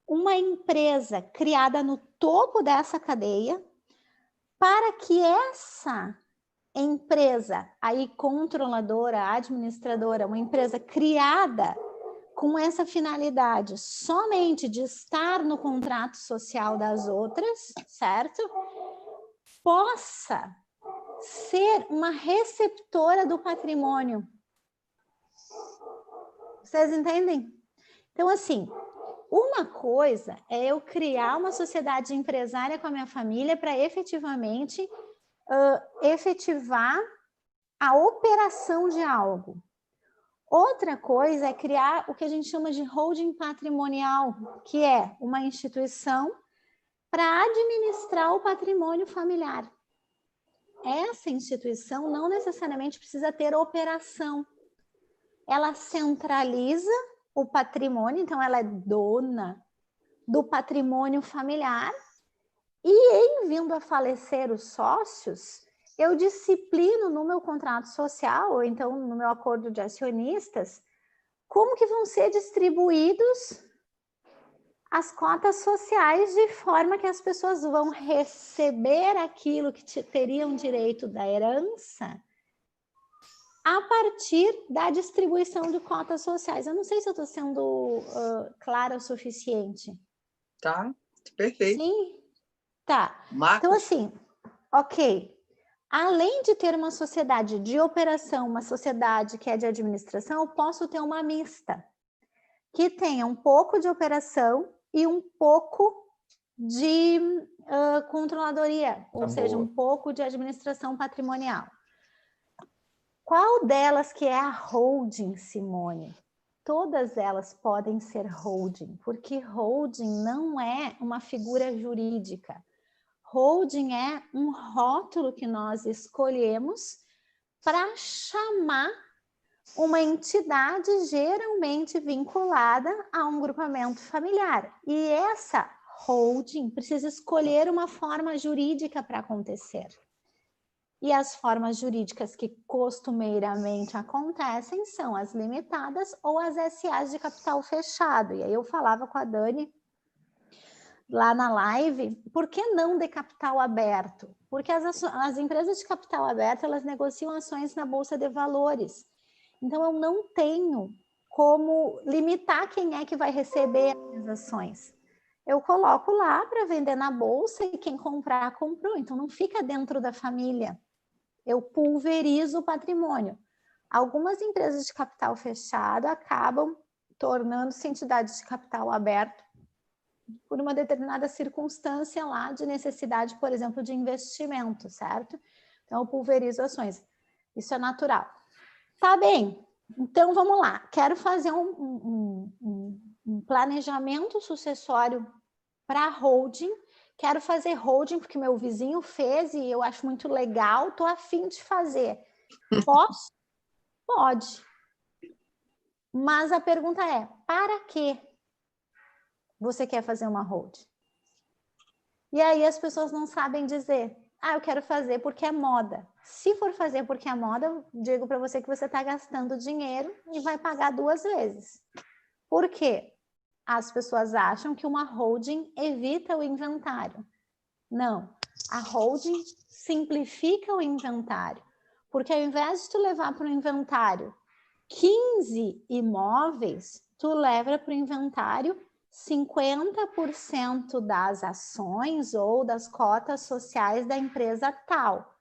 uma empresa criada no topo dessa cadeia para que essa empresa aí controladora, administradora, uma empresa criada com essa finalidade somente de estar no contrato social das outras, certo? Possa ser uma receptora do patrimônio. Vocês entendem? Então, assim, uma coisa é eu criar uma sociedade empresária com a minha família para efetivamente efetivar a operação de algo. Outra coisa é criar o que a gente chama de holding patrimonial, que é uma instituição para administrar o patrimônio familiar. Essa instituição não necessariamente precisa ter operação. Ela centraliza o patrimônio, então ela é dona do patrimônio familiar e, em vindo a falecer os sócios, eu disciplino no meu contrato social, ou então no meu acordo de acionistas, como que vão ser distribuídos as cotas sociais de forma que as pessoas vão receber aquilo que teriam direito da herança a partir da distribuição de cotas sociais. Eu não sei se eu estou sendo clara o suficiente. Tá, perfeito. Sim? Tá. Marcos? Então, assim, ok. Além de ter uma sociedade de operação, uma sociedade que é de administração, eu posso ter uma mista, que tenha um pouco de operação e um pouco de controladoria, ou seja, um pouco de administração patrimonial. Qual delas que é a holding, Simone? Todas elas podem ser holding, porque holding não é uma figura jurídica. Holding é um rótulo que nós escolhemos para chamar uma entidade geralmente vinculada a um grupamento familiar. E essa holding precisa escolher uma forma jurídica para acontecer. E as formas jurídicas que costumeiramente acontecem são as limitadas ou as SAs de capital fechado. E aí eu falava com a Dani lá na live, por que não de capital aberto? Porque as empresas de capital aberto, elas negociam ações na Bolsa de Valores. Então, eu não tenho como limitar quem é que vai receber as ações. Eu coloco lá para vender na Bolsa e quem comprar, comprou. Então, não fica dentro da família. Eu pulverizo o patrimônio. Algumas empresas de capital fechado acabam tornando-se entidades de capital aberto por uma determinada circunstância lá de necessidade, por exemplo, de investimento, certo? Então, eu pulverizo ações. Isso é natural. Tá bem, então vamos lá. Quero fazer um planejamento sucessório para holding. Quero fazer holding porque meu vizinho fez e eu acho muito legal, estou a fim de fazer. Posso? Pode. Mas a pergunta é, para quê você quer fazer uma holding? E aí as pessoas não sabem dizer, eu quero fazer porque é moda. Se for fazer porque é moda, eu digo para você que você está gastando dinheiro e vai pagar 2 vezes. Por quê? As pessoas acham que uma holding evita o inventário. Não, a holding simplifica o inventário. Porque ao invés de tu levar para o inventário 15 imóveis, tu leva para o inventário 50% das ações ou das cotas sociais da empresa tal.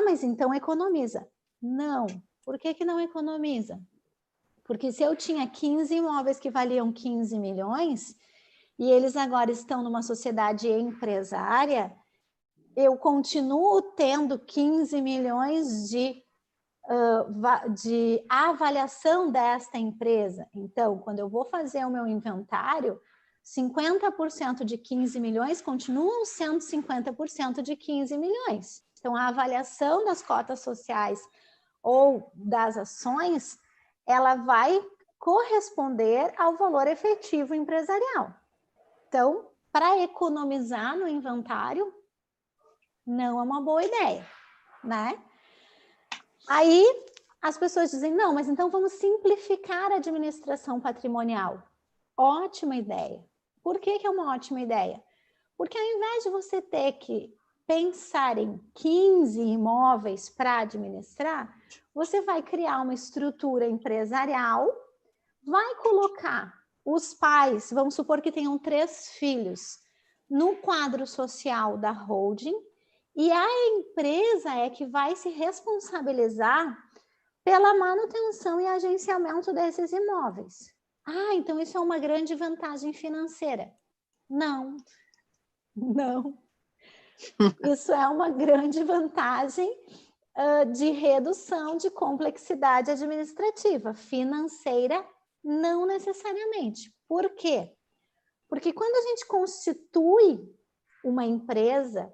Mas então economiza. Não. Por que não economiza? Porque se eu tinha 15 imóveis que valiam 15 milhões e eles agora estão numa sociedade empresária, eu continuo tendo 15 milhões de avaliação desta empresa. Então, quando eu vou fazer o meu inventário, 50% de 15 milhões continuam sendo 50% de 15 milhões. Então, a avaliação das cotas sociais ou das ações, ela vai corresponder ao valor efetivo empresarial. Então, para economizar no inventário, não é uma boa ideia, né? Aí as pessoas dizem, não, mas então vamos simplificar a administração patrimonial. Ótima ideia. Por que é uma ótima ideia? Porque ao invés de você ter que pensar em 15 imóveis para administrar, você vai criar uma estrutura empresarial, vai colocar os pais, vamos supor que tenham 3 filhos, no quadro social da holding, e a empresa é que vai se responsabilizar pela manutenção e agenciamento desses imóveis. Então isso é uma grande vantagem financeira. Não, não. Isso é uma grande vantagem de redução de complexidade administrativa. Financeira, não necessariamente. Por quê? Porque quando a gente constitui uma empresa,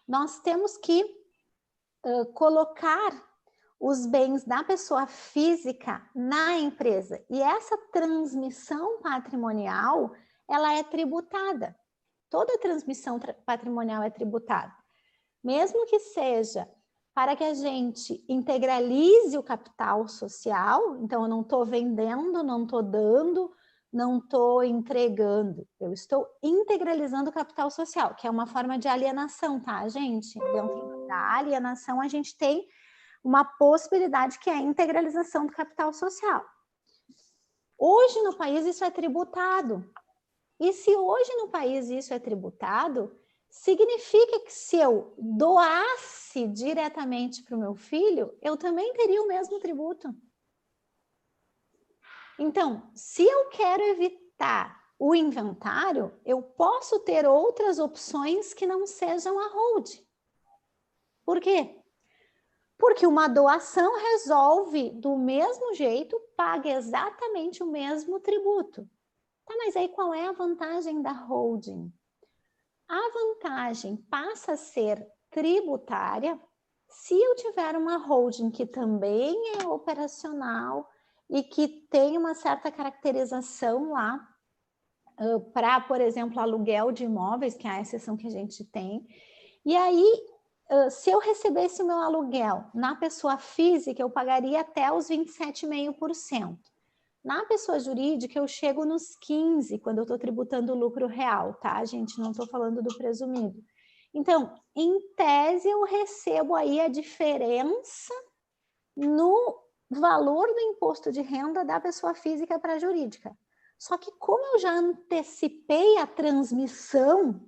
nós temos que colocar os bens da pessoa física na empresa. E essa transmissão patrimonial, ela é tributada. Toda transmissão patrimonial é tributada. Mesmo que seja para que a gente integralize o capital social, então eu não estou vendendo, não estou dando, não estou entregando, eu estou integralizando o capital social, que é uma forma de alienação, tá, gente? Dentro da alienação, a gente tem uma possibilidade que é a integralização do capital social. Hoje no país isso é tributado. E se hoje no país isso é tributado, significa que se eu doasse diretamente para o meu filho, eu também teria o mesmo tributo. Então, se eu quero evitar o inventário, eu posso ter outras opções que não sejam a hold. Por quê? Porque uma doação resolve do mesmo jeito, paga exatamente o mesmo tributo. Tá, mas aí qual é a vantagem da holding? A vantagem passa a ser tributária se eu tiver uma holding que também é operacional e que tem uma certa caracterização lá para, por exemplo, aluguel de imóveis, que é a exceção que a gente tem. E aí, se eu recebesse o meu aluguel na pessoa física, eu pagaria até os 27,5%. Na pessoa jurídica, eu chego nos 15%, quando eu estou tributando o lucro real, tá, gente? Não estou falando do presumido. Então, em tese, eu recebo aí a diferença no valor do imposto de renda da pessoa física para a jurídica. Só que como eu já antecipei a transmissão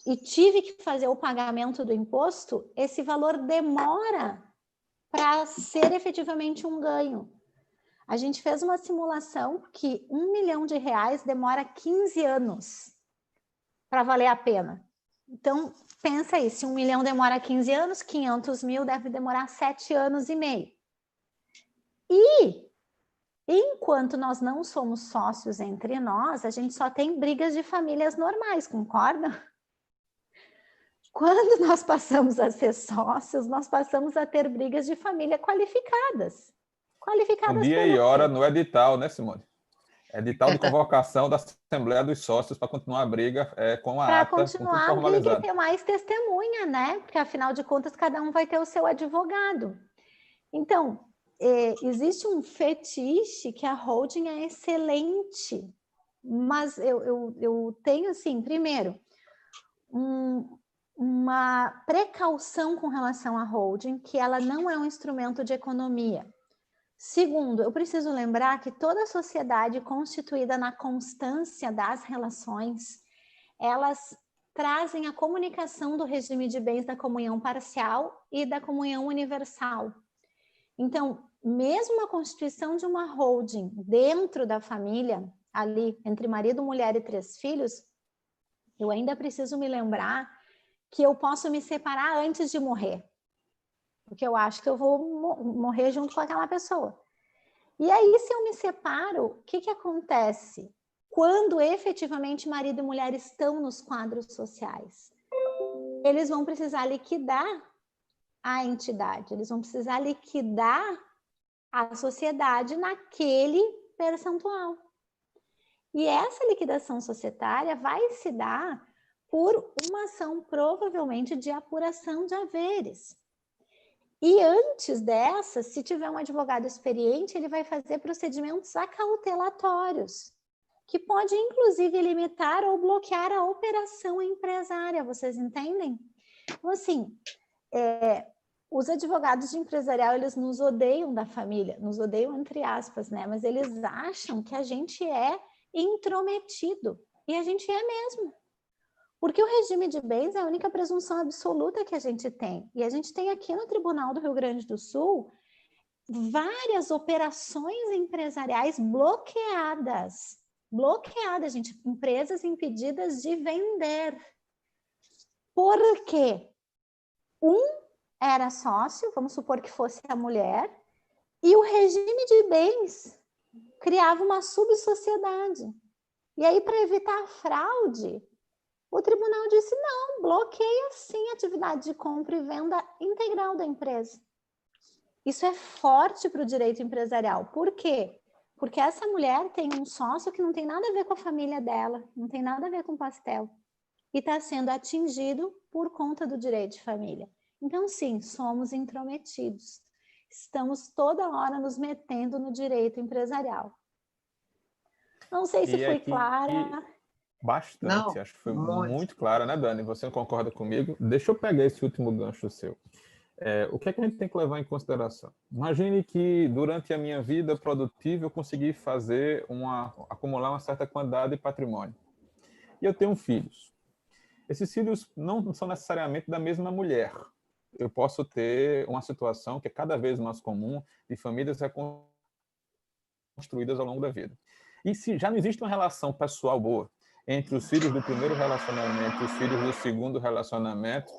e tive que fazer o pagamento do imposto, esse valor demora para ser efetivamente um ganho. A gente fez uma simulação que R$1 milhão demora 15 anos para valer a pena. Então, pensa aí, se 1 milhão demora 15 anos, 500 mil deve demorar 7 anos e meio. E, enquanto nós não somos sócios entre nós, a gente só tem brigas de famílias normais, concorda? Quando nós passamos a ser sócios, nós passamos a ter brigas de família qualificadas. Um dia e hora no edital, né, Simone? Edital de convocação da Assembleia dos Sócios para continuar a briga com a ata, com tudo formalizado. Para continuar a briga e ter mais testemunha, né? Porque, afinal de contas, cada um vai ter o seu advogado. Então, existe um fetiche que a holding é excelente, mas eu tenho, assim, primeiro, uma precaução com relação à holding, que ela não é um instrumento de economia. Segundo, eu preciso lembrar que toda sociedade constituída na constância das relações, elas trazem a comunicação do regime de bens da comunhão parcial e da comunhão universal. Então, mesmo a constituição de uma holding dentro da família, ali entre marido, mulher e 3 filhos, eu ainda preciso me lembrar que eu posso me separar antes de morrer. Porque eu acho que eu vou morrer junto com aquela pessoa. E aí, se eu me separo, o que acontece quando efetivamente marido e mulher estão nos quadros sociais? Eles vão precisar liquidar a entidade, eles vão precisar liquidar a sociedade naquele percentual. E essa liquidação societária vai se dar por uma ação provavelmente de apuração de haveres. E antes dessa, se tiver um advogado experiente, ele vai fazer procedimentos acautelatórios, que pode inclusive limitar ou bloquear a operação empresária, vocês entendem? Então, assim, os advogados de empresarial, eles nos odeiam da família, nos odeiam entre aspas, né? Mas eles acham que a gente é intrometido, e a gente é mesmo. Porque o regime de bens é a única presunção absoluta que a gente tem. E a gente tem aqui no Tribunal do Rio Grande do Sul várias operações empresariais bloqueadas. Bloqueadas, gente. Empresas impedidas de vender. Por quê? Um era sócio, vamos supor que fosse a mulher, e o regime de bens criava uma subsociedade. E aí, para evitar a fraude, o tribunal disse, não, bloqueia sim a atividade de compra e venda integral da empresa. Isso é forte para o direito empresarial. Por quê? Porque essa mulher tem um sócio que não tem nada a ver com a família dela, não tem nada a ver com o pastel, e está sendo atingido por conta do direito de família. Então, sim, somos intrometidos. Estamos toda hora nos metendo no direito empresarial. Não sei se E foi aqui, clara. Não, bastante, acho que foi muito. muito clara, né, Dani? Você concorda comigo? Deixa eu pegar esse último gancho seu. O que é que a gente tem que levar em consideração? Imagine que durante a minha vida produtiva eu consegui acumular uma certa quantidade de patrimônio. E eu tenho filhos. Esses filhos não são necessariamente da mesma mulher. Eu posso ter uma situação que é cada vez mais comum de famílias reconstruídas ao longo da vida. E se já não existe uma relação pessoal boa entre os filhos do primeiro relacionamento e os filhos do segundo relacionamento,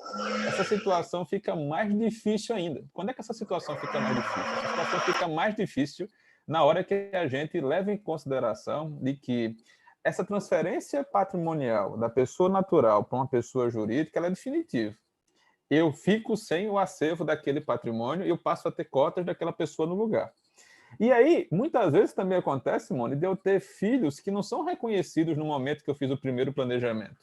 essa situação fica mais difícil ainda. Quando é que essa situação fica mais difícil? Essa situação fica mais difícil na hora que a gente leva em consideração de que essa transferência patrimonial da pessoa natural para uma pessoa jurídica ela é definitiva. Eu fico sem o acervo daquele patrimônio e eu passo a ter cotas daquela pessoa no lugar. E aí, muitas vezes também acontece, Simone, de eu ter filhos que não são reconhecidos no momento que eu fiz o primeiro planejamento.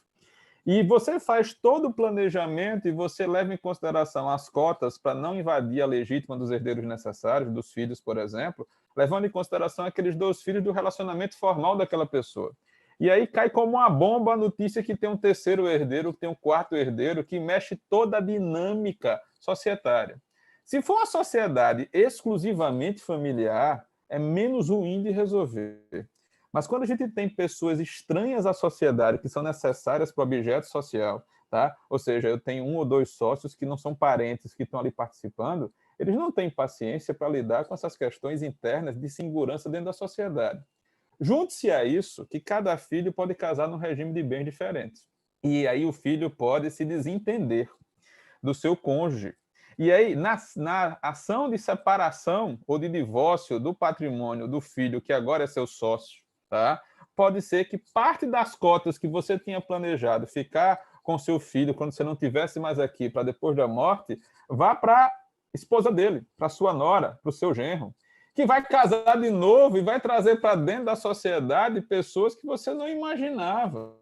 E você faz todo o planejamento e você leva em consideração as cotas para não invadir a legítima dos herdeiros necessários, dos filhos, por exemplo, levando em consideração aqueles 2 filhos do relacionamento formal daquela pessoa. E aí cai como uma bomba a notícia que tem um terceiro herdeiro, que tem um quarto herdeiro, que mexe toda a dinâmica societária. Se for uma sociedade exclusivamente familiar, é menos ruim de resolver. Mas quando a gente tem pessoas estranhas à sociedade, que são necessárias para o objeto social, tá? Ou seja, eu tenho 1 ou 2 sócios que não são parentes, que estão ali participando, eles não têm paciência para lidar com essas questões internas de segurança dentro da sociedade. Junte-se a isso que cada filho pode casar num regime de bens diferentes. E aí o filho pode se desentender do seu cônjuge. E aí, na ação de separação ou de divórcio do patrimônio do filho, que agora é seu sócio, tá? Pode ser que parte das cotas que você tinha planejado ficar com seu filho quando você não estivesse mais aqui, para depois da morte, vá para a esposa dele, para sua nora, para o seu genro, que vai casar de novo e vai trazer para dentro da sociedade pessoas que você não imaginava.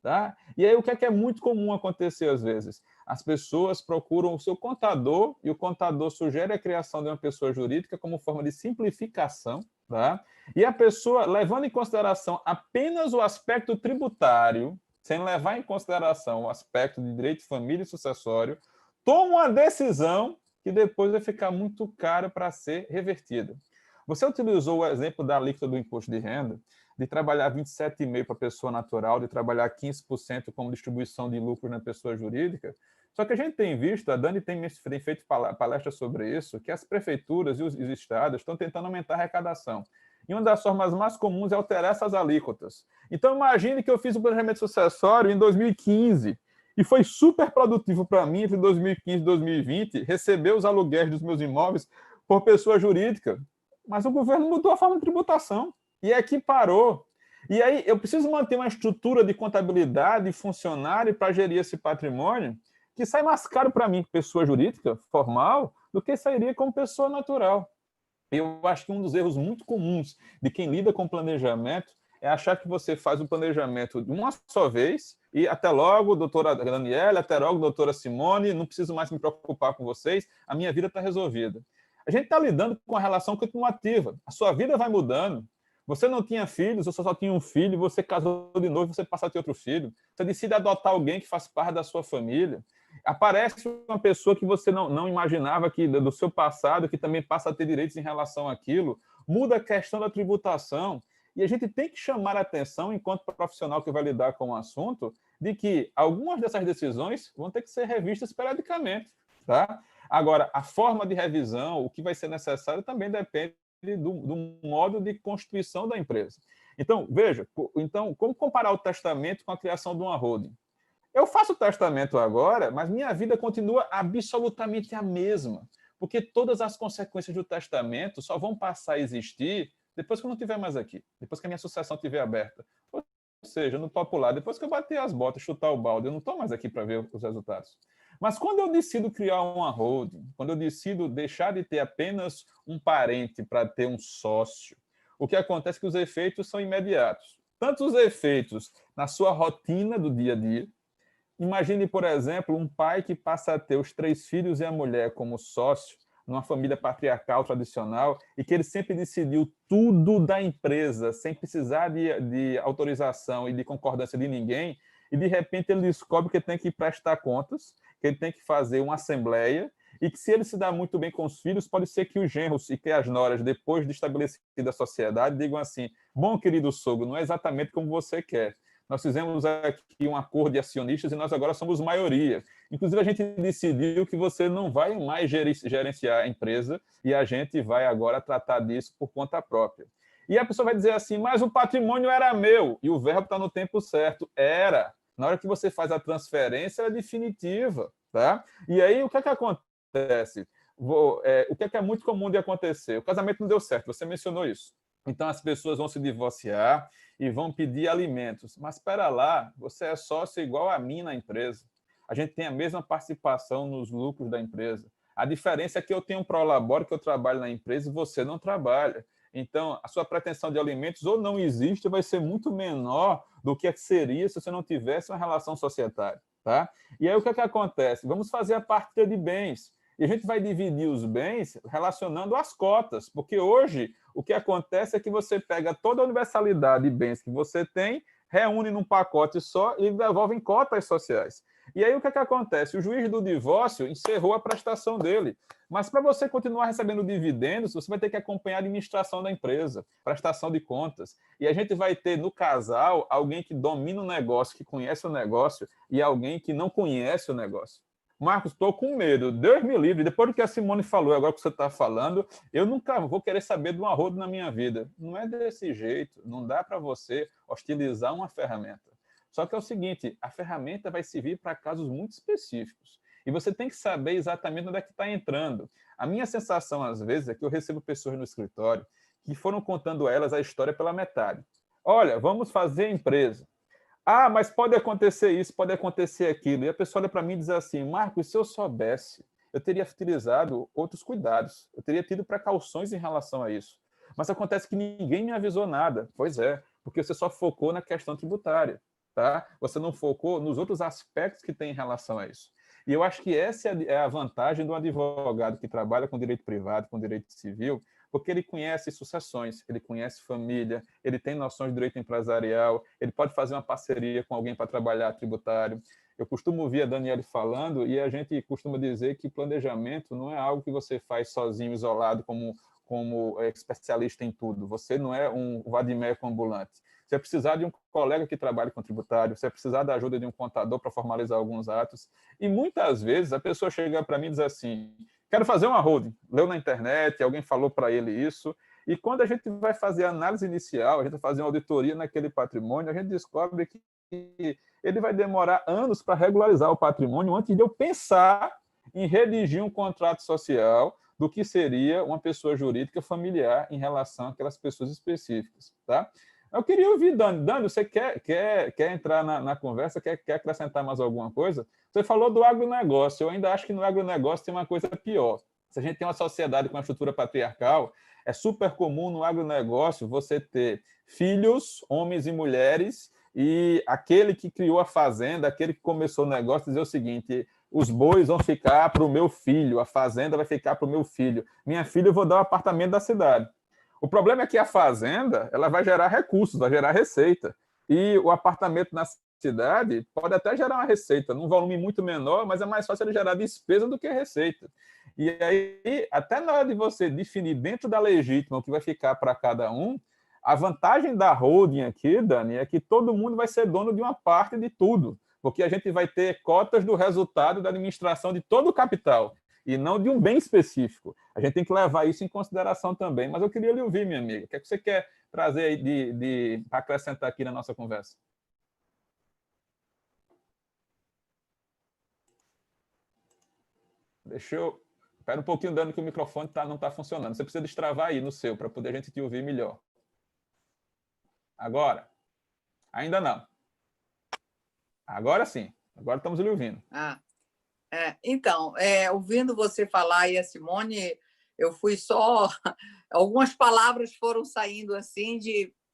Tá? E aí o que é muito comum acontecer às vezes? As pessoas procuram o seu contador e o contador sugere a criação de uma pessoa jurídica como forma de simplificação, tá? E a pessoa, levando em consideração apenas o aspecto tributário, sem levar em consideração o aspecto de direito de família e sucessório, toma uma decisão que depois vai ficar muito cara para ser revertida. Você utilizou o exemplo da alíquota do imposto de renda, de trabalhar 27,5% para a pessoa natural, de trabalhar 15% como distribuição de lucros na pessoa jurídica. Só que a gente tem visto, a Dani tem feito palestras sobre isso, que as prefeituras e os estados estão tentando aumentar a arrecadação. E uma das formas mais comuns é alterar essas alíquotas. Então, imagine que eu fiz o planejamento sucessório em 2015 e foi super produtivo para mim, entre 2015 e 2020, receber os aluguéis dos meus imóveis por pessoa jurídica. Mas o governo mudou a forma de tributação. E aqui parou. E aí eu preciso manter uma estrutura de contabilidade funcionário para gerir esse patrimônio que sai mais caro para mim, pessoa jurídica, formal, do que sairia como pessoa natural. Eu acho que um dos erros muito comuns de quem lida com planejamento é achar que você faz o planejamento de uma só vez e até logo, doutora Daniela, até logo, doutora Simone, não preciso mais me preocupar com vocês, a minha vida está resolvida. A gente está lidando com a relação continuativa. A sua vida vai mudando. Você não tinha filhos, você só tinha um filho, você casou de novo, você passa a ter outro filho. Você decide adotar alguém que faz parte da sua família. Aparece uma pessoa que você não imaginava que do seu passado, que também passa a ter direitos em relação àquilo. Muda a questão da tributação. E a gente tem que chamar a atenção, enquanto profissional que vai lidar com o assunto, de que algumas dessas decisões vão ter que ser revistas periodicamente. Tá? Agora, a forma de revisão, o que vai ser necessário, também depende do modo de constituição da empresa. Então, veja, como comparar o testamento com a criação de uma holding? Eu faço o testamento agora, mas minha vida continua absolutamente a mesma, porque todas as consequências do testamento só vão passar a existir depois que eu não estiver mais aqui, depois que a minha sucessão estiver aberta. Ou seja, no popular, depois que eu bater as botas, chutar o balde, eu não estou mais aqui para ver os resultados. Mas quando eu decido criar uma holding, quando eu decido deixar de ter apenas um parente para ter um sócio, o que acontece é que os efeitos são imediatos. Tanto os efeitos na sua rotina do dia a dia. Imagine, por exemplo, um pai que passa a ter os 3 filhos e a mulher como sócio, numa família patriarcal tradicional, e que ele sempre decidiu tudo da empresa, sem precisar de autorização e de concordância de ninguém, e de repente ele descobre que ele tem que prestar contas, que ele tem que fazer uma assembleia, e que se ele se dá muito bem com os filhos, pode ser que os genros e que as noras, depois de estabelecida a sociedade, digam assim: bom, querido sogro, não é exatamente como você quer. Nós fizemos aqui um acordo de acionistas e nós agora somos maioria. Inclusive, a gente decidiu que você não vai mais gerenciar a empresa e a gente vai agora tratar disso por conta própria. E a pessoa vai dizer assim: mas o patrimônio era meu. E o verbo está no tempo certo. Era. Na hora que você faz a transferência, é definitiva. Tá? E aí, o que é que acontece? O que é muito comum de acontecer? O casamento não deu certo, você mencionou isso. Então, as pessoas vão se divorciar e vão pedir alimentos. Mas, espera lá, você é sócio igual a mim na empresa. A gente tem a mesma participação nos lucros da empresa. A diferença é que eu tenho um prolabore, que eu trabalho na empresa, e você não trabalha. Então, a sua pretensão de alimentos ou não existe, vai ser muito menor do que seria se você não tivesse uma relação societária. Tá? E aí, o que é que acontece? Vamos fazer a partilha de bens. E a gente vai dividir os bens relacionando as cotas, porque hoje o que acontece é que você pega toda a universalidade de bens que você tem, reúne num pacote só e devolve em cotas sociais. E aí o que é que acontece? O juiz do divórcio encerrou a prestação dele, mas para você continuar recebendo dividendos, você vai ter que acompanhar a administração da empresa, prestação de contas. E a gente vai ter no casal alguém que domina o negócio, que conhece o negócio, e alguém que não conhece o negócio. Marcos, estou com medo. Deus me livre. Depois do que a Simone falou, agora que você está falando, eu nunca vou querer saber de um arrodo na minha vida. Não é desse jeito. Não dá para você hostilizar uma ferramenta. Só que é o seguinte, a ferramenta vai servir para casos muito específicos. E você tem que saber exatamente onde é que está entrando. A minha sensação, às vezes, é que eu recebo pessoas no escritório que foram contando a elas a história pela metade. Olha, vamos fazer empresa. Ah, mas pode acontecer isso, pode acontecer aquilo. E a pessoa olha para mim e diz assim: Marcos, se eu soubesse, eu teria utilizado outros cuidados, eu teria tido precauções em relação a isso. Mas acontece que ninguém me avisou nada. Pois é, porque você só focou na questão tributária, tá? Você não focou nos outros aspectos que tem em relação a isso. E eu acho que essa é a vantagem do advogado que trabalha com direito privado, com direito civil, porque ele conhece sucessões, ele conhece família, ele tem noções de direito empresarial, ele pode fazer uma parceria com alguém para trabalhar tributário. Eu costumo ouvir a Daniele falando, e a gente costuma dizer que planejamento não é algo que você faz sozinho, isolado, como especialista em tudo. Você não é um vadimédico ambulante. Você vai precisar de um colega que trabalhe com tributário, você vai precisar da ajuda de um contador para formalizar alguns atos. E muitas vezes a pessoa chega para mim e diz assim: quero fazer uma holding. Leu na internet, alguém falou para ele isso. E quando a gente vai fazer a análise inicial, a gente vai fazer uma auditoria naquele patrimônio, a gente descobre que ele vai demorar anos para regularizar o patrimônio antes de eu pensar em redigir um contrato social do que seria uma pessoa jurídica familiar em relação àquelas pessoas específicas. Tá? Eu queria ouvir, Dani. Dani, você quer entrar na conversa? Quer acrescentar mais alguma coisa? Você falou do agronegócio. Eu ainda acho que no agronegócio tem uma coisa pior. Se a gente tem uma sociedade com uma estrutura patriarcal, é super comum no agronegócio você ter filhos, homens e mulheres, e aquele que criou a fazenda, aquele que começou o negócio, dizer o seguinte: os bois vão ficar para o meu filho, a fazenda vai ficar para o meu filho. Minha filha, eu vou dar o apartamento da cidade. O problema é que a fazenda ela vai gerar recursos, vai gerar receita. E o apartamento na cidade pode até gerar uma receita, num volume muito menor, mas é mais fácil ele gerar despesa do que receita. E aí, até na hora de você definir dentro da legítima o que vai ficar para cada um, a vantagem da holding aqui, Dani, é que todo mundo vai ser dono de uma parte de tudo, porque a gente vai ter cotas do resultado da administração de todo o capital, e não de um bem específico. A gente tem que levar isso em consideração também. Mas eu queria lhe ouvir, minha amiga. O que é que você quer trazer aí para acrescentar aqui na nossa conversa? Deixa eu... Espera um pouquinho, Dani, que o microfone não está funcionando. Você precisa destravar aí no seu, para poder a gente te ouvir melhor. Agora? Ainda não. Agora sim. Agora estamos lhe ouvindo. Então, ouvindo você falar e a Simone, eu fui só... Algumas palavras foram saindo assim,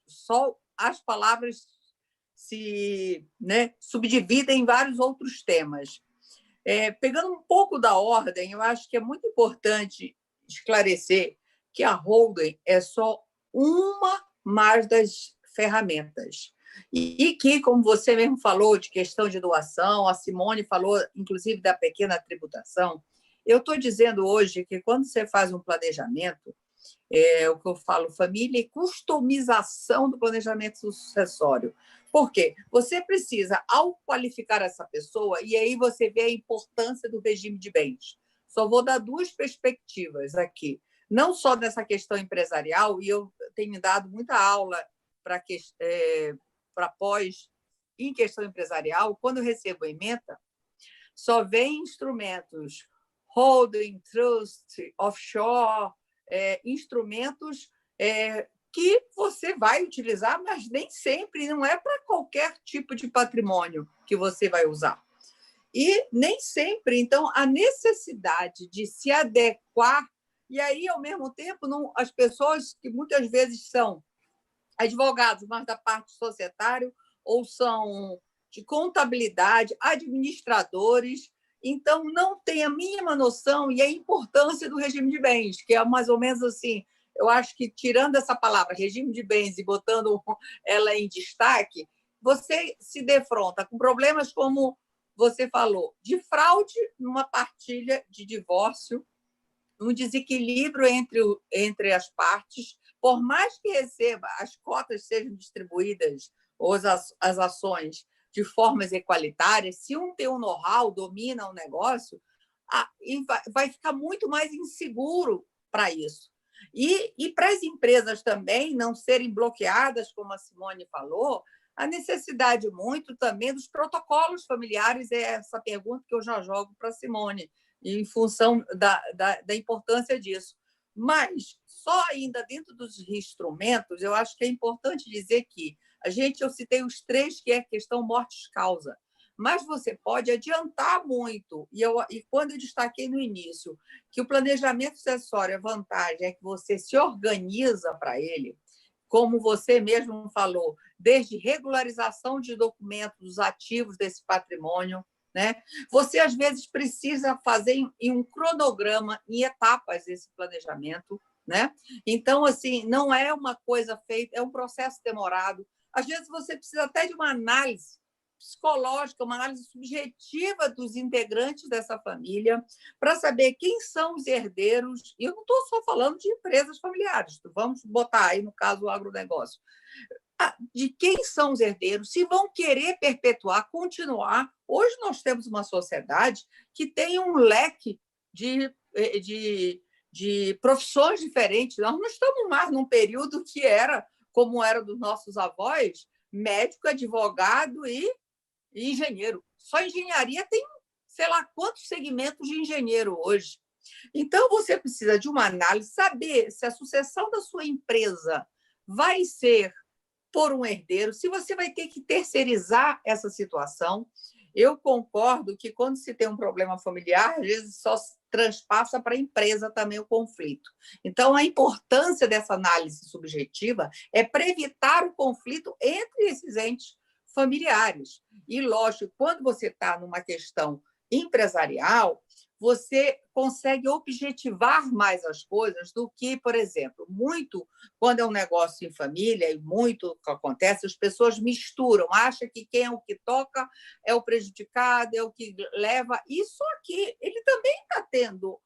só as palavras se subdividem em vários outros temas. Pegando um pouco da ordem, eu acho que é muito importante esclarecer que a holding é só uma mais das ferramentas. E que, como você mesmo falou, de questão de doação, a Simone falou, inclusive, da pequena tributação, eu estou dizendo hoje que, quando você faz um planejamento, o que eu falo, família e customização do planejamento sucessório. Por quê? Você precisa, ao qualificar essa pessoa, e aí você vê a importância do regime de bens. Só vou dar duas perspectivas aqui. Não só nessa questão empresarial, e eu tenho dado muita aula para pós em questão empresarial, quando eu recebo a ementa, só vem instrumentos holding, trust, offshore, instrumentos que você vai utilizar, mas nem sempre, não é para qualquer tipo de patrimônio que você vai usar. E nem sempre, então, a necessidade de se adequar, e aí, ao mesmo tempo, não, as pessoas que muitas vezes são advogados, mas da parte societária, ou são de contabilidade, administradores, então não tem a mínima noção e a importância do regime de bens, que é mais ou menos assim, eu acho que, tirando essa palavra, regime de bens, e botando ela em destaque, você se defronta com problemas como você falou, de fraude numa partilha de divórcio, um desequilíbrio entre as partes, por mais que receba, as cotas sejam distribuídas, ou as ações, de formas equalitárias, se um tem um know-how, domina o negócio, vai ficar muito mais inseguro para isso. E para as empresas também não serem bloqueadas, como a Simone falou, a necessidade muito também dos protocolos familiares é essa pergunta que eu já jogo para a Simone, em função da importância disso. Mas, só ainda dentro dos instrumentos, eu acho que é importante dizer que eu citei os 3, que é a questão mortis-causa, mas você pode adiantar muito. E quando eu destaquei no início que o planejamento sucessório, a vantagem é que você se organiza para ele, como você mesmo falou, desde regularização de documentos ativos desse patrimônio, né? Você, às vezes, precisa fazer em um cronograma, em etapas, esse planejamento, né? Então, assim, não é uma coisa feita, é um processo demorado. Às vezes, você precisa até de uma análise psicológica, uma análise subjetiva dos integrantes dessa família, para saber quem são os herdeiros. E eu não estou só falando de empresas familiares, vamos botar aí, no caso, o agronegócio. De quem são os herdeiros, se vão querer perpetuar, continuar. Hoje nós temos uma sociedade que tem um leque de profissões diferentes. Nós não estamos mais num período que era, como era dos nossos avós, médico, advogado e engenheiro. Só engenharia tem, sei lá, quantos segmentos de engenheiro hoje. Então, você precisa de uma análise, saber se a sucessão da sua empresa vai ser por um herdeiro, se você vai ter que terceirizar essa situação. Eu concordo que, quando se tem um problema familiar, às vezes só transpassa para a empresa também o conflito. Então, a importância dessa análise subjetiva é para evitar o conflito entre esses entes familiares. E, lógico, quando você está numa questão empresarial, você consegue objetivar mais as coisas do que, por exemplo, muito quando é um negócio em família, e muito que acontece, as pessoas misturam, acham que quem é o que toca é o prejudicado, é o que leva. Isso aqui, ele também está tendo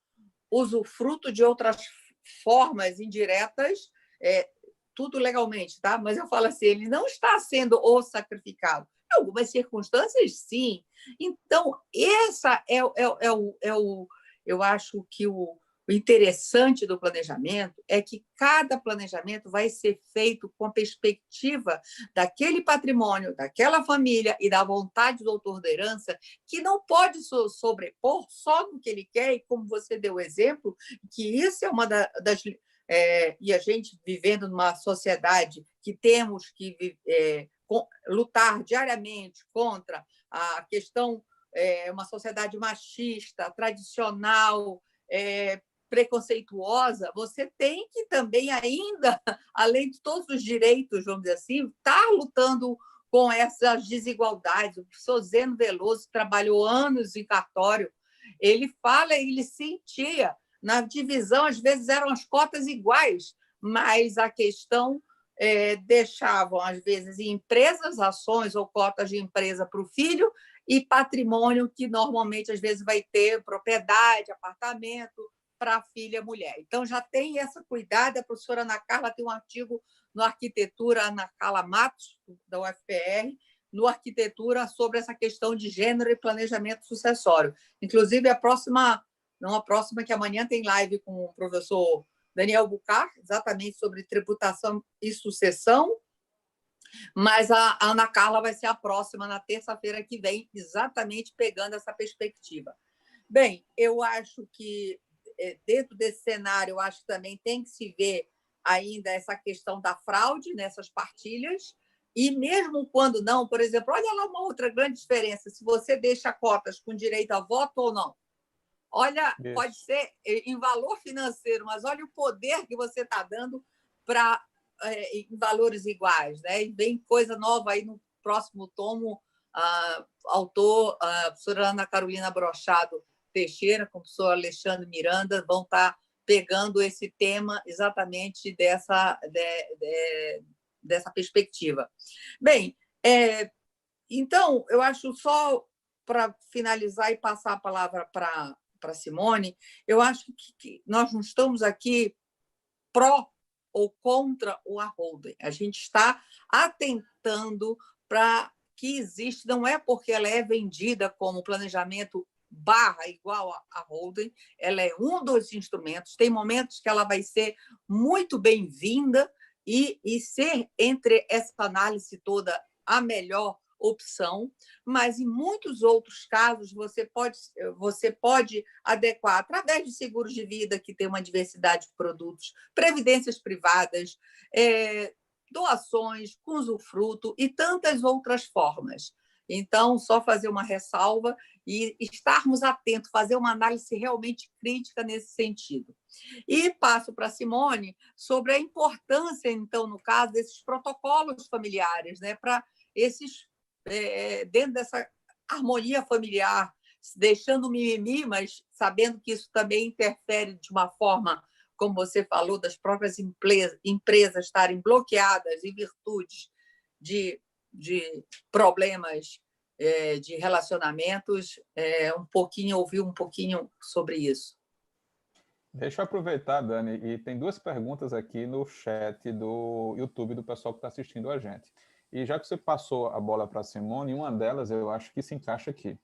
usufruto de outras formas indiretas, tudo legalmente, tá? Mas eu falo assim, ele não está sendo o sacrificado. Em algumas circunstâncias, sim. Então, essa eu acho que o interessante do planejamento é que cada planejamento vai ser feito com a perspectiva daquele patrimônio, daquela família e da vontade do autor da herança, que não pode sobrepor só no que ele quer, e como você deu o exemplo, que isso é uma das... e a gente vivendo numa sociedade que temos que lutar diariamente contra a questão, uma sociedade machista, tradicional, preconceituosa, você tem que também ainda, além de todos os direitos, vamos dizer assim, estar lutando com essas desigualdades. O professor Zeno Veloso trabalhou anos em cartório, ele fala, ele sentia na divisão, às vezes eram as cotas iguais, mas a questão deixavam, às vezes, em empresas, ações ou cotas de empresa para o filho e patrimônio, que normalmente, às vezes, vai ter propriedade, apartamento para a filha mulher. Então, já tem essa cuidado. A professora Ana Carla tem um artigo no Arquitetura, Ana Carla Matos, da UFPR, no Arquitetura, sobre essa questão de gênero e planejamento sucessório. Inclusive, não a próxima, que amanhã tem live com o professor Daniel Bucar, exatamente sobre tributação e sucessão, mas a Ana Carla vai ser a próxima, na terça-feira que vem, exatamente pegando essa perspectiva. Bem, eu acho que, dentro desse cenário, eu acho que também tem que se ver ainda essa questão da fraude nessas partilhas, e mesmo quando não, por exemplo, olha lá uma outra grande diferença, se você deixa cotas com direito a voto ou não. Olha, isso pode ser em valor financeiro, mas olha o poder que você está dando em valores iguais, né? E vem coisa nova aí no próximo tomo, autor, a professora Ana Carolina Brochado Teixeira, com o professor Alexandre Miranda, vão estar pegando esse tema exatamente dessa perspectiva. Bem, então, eu acho, só para finalizar e passar a palavra para Simone, eu acho que nós não estamos aqui pró ou contra o holding. A gente está atentando para que existe, não é porque ela é vendida como planejamento igual a holding, ela é um dos instrumentos, tem momentos que ela vai ser muito bem-vinda e ser, entre essa análise toda, a melhor opção, mas em muitos outros casos você pode adequar através de seguros de vida, que tem uma diversidade de produtos, previdências privadas, doações, com usufruto e tantas outras formas. Então, só fazer uma ressalva e estarmos atentos, fazer uma análise realmente crítica nesse sentido. E passo para a Simone sobre a importância, então, no caso, desses protocolos familiares, né, para esses, dentro dessa harmonia familiar, deixando o mimimi, mas sabendo que isso também interfere de uma forma, como você falou, das próprias empresas estarem bloqueadas em virtude de problemas de relacionamentos, ouvir um pouquinho sobre isso. Deixa eu aproveitar, Dani, e tem duas perguntas aqui no chat do YouTube do pessoal que está assistindo a gente. E já que você passou a bola para a Simone, uma delas eu acho que se encaixa aqui.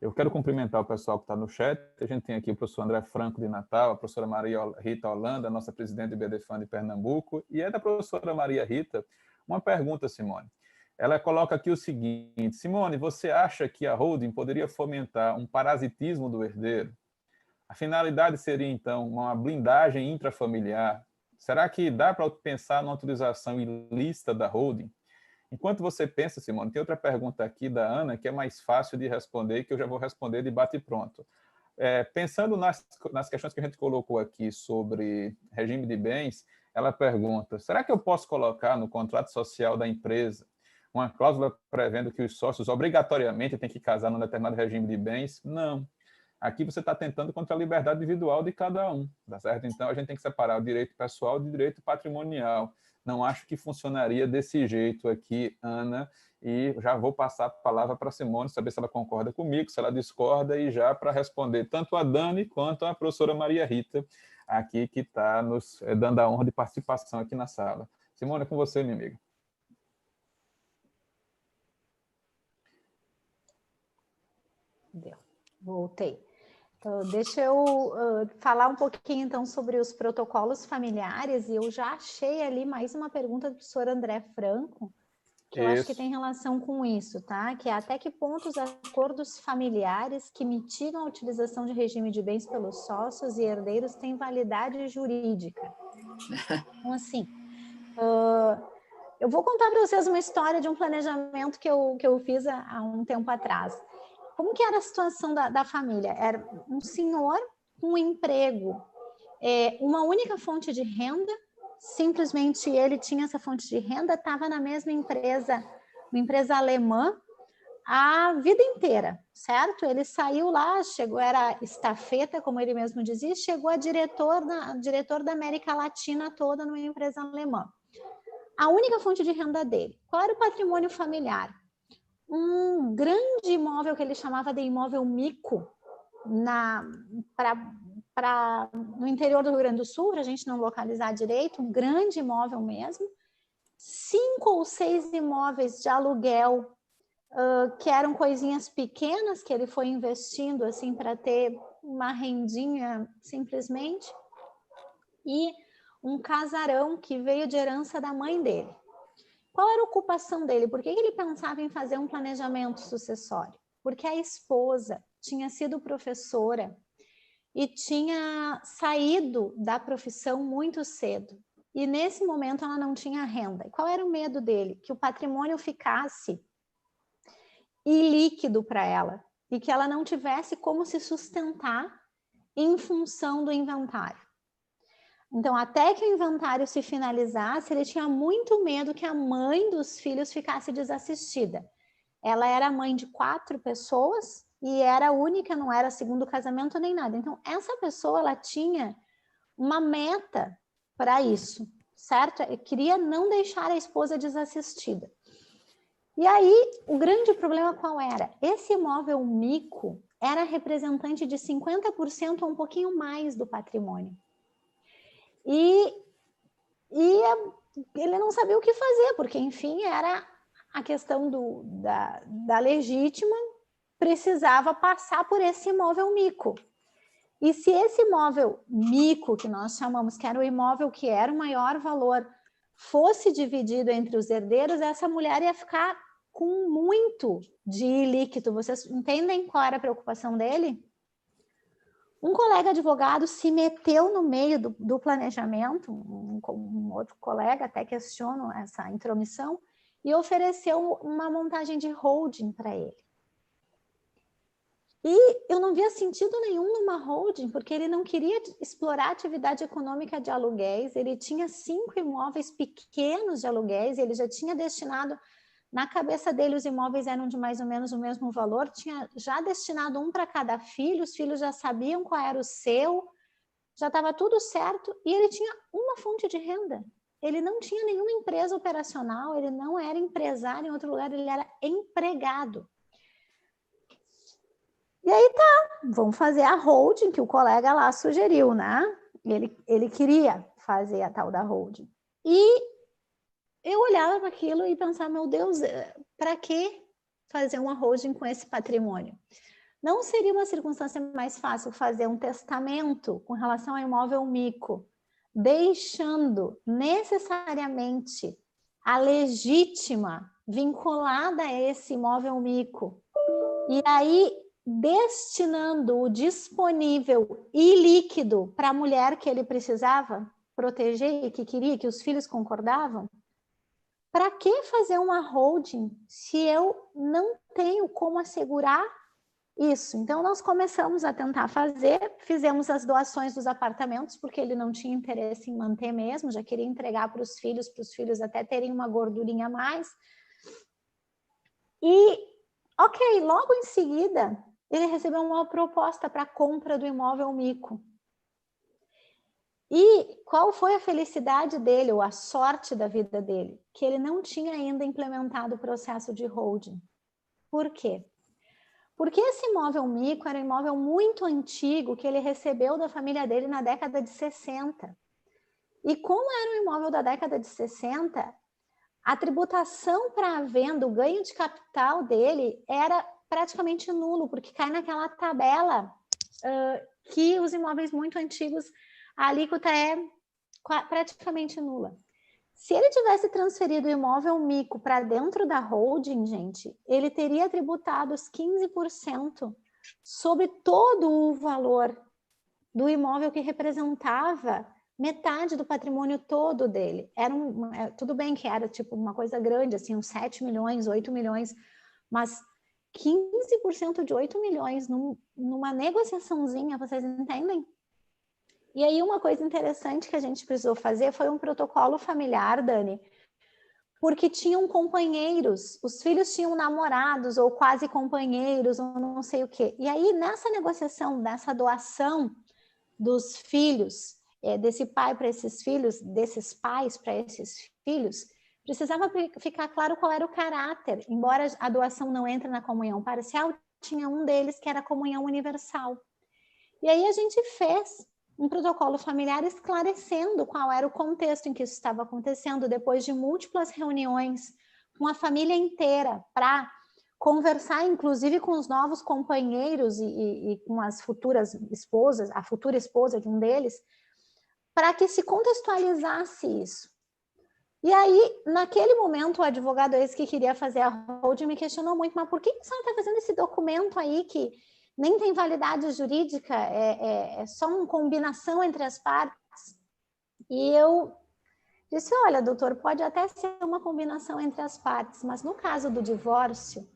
Eu quero cumprimentar o pessoal que está no chat. A gente tem aqui o professor André Franco, de Natal, a professora Maria Rita Holanda, nossa presidente do BDFAN de Pernambuco, e é da professora Maria Rita uma pergunta, Simone. Ela coloca aqui o seguinte: Simone, você acha que a holding poderia fomentar um parasitismo do herdeiro? A finalidade seria, então, uma blindagem intrafamiliar? Será que dá para pensar numa utilização ilícita da holding? Enquanto você pensa, Simone, tem outra pergunta aqui da Ana, que é mais fácil de responder, que eu já vou responder de bate-pronto. Pensando nas questões que a gente colocou aqui sobre regime de bens, ela pergunta: será que eu posso colocar no contrato social da empresa uma cláusula prevendo que os sócios obrigatoriamente têm que casar num determinado regime de bens? Não. Aqui você está tentando contra a liberdade individual de cada um, tá certo? Então, a gente tem que separar o direito pessoal do direito patrimonial. Não acho que funcionaria desse jeito aqui, Ana, e já vou passar a palavra para a Simone, saber se ela concorda comigo, se ela discorda, e já para responder tanto a Dani quanto a professora Maria Rita, aqui que está nos dando a honra de participação aqui na sala. Simone, é com você, minha amiga. Voltei. Deixa eu falar um pouquinho, então, sobre os protocolos familiares, e eu já achei ali mais uma pergunta do professor André Franco, que eu acho que tem relação com isso, tá? Que é até que ponto os acordos familiares que mitigam a utilização de regime de bens pelos sócios e herdeiros têm validade jurídica. Então, assim, eu vou contar para vocês uma história de um planejamento que eu fiz há um tempo atrás. Como que era a situação da família? Era um senhor com um emprego, uma única fonte de renda, simplesmente ele tinha essa fonte de renda, estava na mesma empresa, uma empresa alemã, a vida inteira, certo? Ele saiu lá, chegou, era estafeta, como ele mesmo dizia, chegou a diretor da América Latina toda numa empresa alemã. A única fonte de renda dele, qual era o patrimônio familiar? Um grande imóvel que ele chamava de imóvel mico, no interior do Rio Grande do Sul, para a gente não localizar direito, um grande imóvel mesmo, 5 ou 6 imóveis de aluguel, que eram coisinhas pequenas que ele foi investindo assim para ter uma rendinha simplesmente, e um casarão que veio de herança da mãe dele. Qual era a ocupação dele? Por que ele pensava em fazer um planejamento sucessório? Porque a esposa tinha sido professora e tinha saído da profissão muito cedo. E nesse momento ela não tinha renda. E qual era o medo dele? Que o patrimônio ficasse ilíquido para ela e que ela não tivesse como se sustentar em função do inventário. Então, até que o inventário se finalizasse, ele tinha muito medo que a mãe dos filhos ficasse desassistida. Ela era mãe de 4 pessoas e era única, não era segundo casamento nem nada. Então, essa pessoa, ela tinha uma meta para isso, certo? Eu queria não deixar a esposa desassistida. E aí, o grande problema qual era? Esse imóvel mico era representante de 50% ou um pouquinho mais do patrimônio. E ele não sabia o que fazer, porque, enfim, era a questão da legítima, precisava passar por esse imóvel mico. E se esse imóvel mico, que nós chamamos, que era o imóvel que era o maior valor, fosse dividido entre os herdeiros, essa mulher ia ficar com muito de líquido. Vocês entendem qual era a preocupação dele? Um colega advogado se meteu no meio do planejamento, um outro colega até questionou essa intromissão, e ofereceu uma montagem de holding para ele. E eu não via sentido nenhum numa holding, porque ele não queria explorar a atividade econômica de aluguéis, ele tinha 5 imóveis pequenos de aluguéis, ele já tinha destinado, na cabeça dele os imóveis eram de mais ou menos o mesmo valor, tinha já destinado um para cada filho, os filhos já sabiam qual era o seu, já estava tudo certo, e ele tinha uma fonte de renda. Ele não tinha nenhuma empresa operacional, ele não era empresário em outro lugar, ele era empregado. E aí tá, vamos fazer a holding que o colega lá sugeriu, né? Ele queria fazer a tal da holding. E eu olhava para aquilo e pensava, meu Deus, para que fazer uma holding com esse patrimônio? Não seria uma circunstância mais fácil fazer um testamento com relação ao imóvel mico, deixando necessariamente a legítima vinculada a esse imóvel mico? E aí destinando o disponível e líquido para a mulher que ele precisava proteger e que queria, que os filhos concordavam? Para que fazer uma holding se eu não tenho como assegurar isso? Então, nós começamos a tentar fazer, fizemos as doações dos apartamentos, porque ele não tinha interesse em manter mesmo, já queria entregar para os filhos até terem uma gordurinha a mais. E, ok, logo em seguida, ele recebeu uma proposta para a compra do imóvel mico. E qual foi a felicidade dele, ou a sorte da vida dele? Que ele não tinha ainda implementado o processo de holding. Por quê? Porque esse imóvel mico era um imóvel muito antigo que ele recebeu da família dele na década de 60. E como era um imóvel da década de 60, a tributação para a venda, o ganho de capital dele era praticamente nulo, porque cai naquela tabela que os imóveis muito antigos, a alíquota é praticamente nula. Se ele tivesse transferido o imóvel mico para dentro da holding, gente, ele teria tributado os 15% sobre todo o valor do imóvel que representava metade do patrimônio todo dele. Tudo bem que era tipo uma coisa grande, assim, uns 7 milhões, 8 milhões, mas 15% de 8 milhões numa negociaçãozinha, vocês entendem? E aí uma coisa interessante que a gente precisou fazer foi um protocolo familiar, Dani, porque tinham companheiros, os filhos tinham namorados ou quase companheiros, ou não sei o quê. E aí, nessa negociação, nessa doação dos filhos, desse pai para esses filhos, desses pais para esses filhos, precisava ficar claro qual era o caráter. Embora a doação não entre na comunhão parcial, tinha um deles que era a comunhão universal. E aí a gente fez um protocolo familiar esclarecendo qual era o contexto em que isso estava acontecendo, depois de múltiplas reuniões com a família inteira, para conversar, inclusive, com os novos companheiros e com as futuras esposas, a futura esposa de um deles, para que se contextualizasse isso. E aí, naquele momento, o advogado esse que queria fazer a holding me questionou muito, mas por que a senhora está fazendo esse documento aí que nem tem validade jurídica, é só uma combinação entre as partes? E eu disse, olha, doutor, pode até ser uma combinação entre as partes, mas no caso do divórcio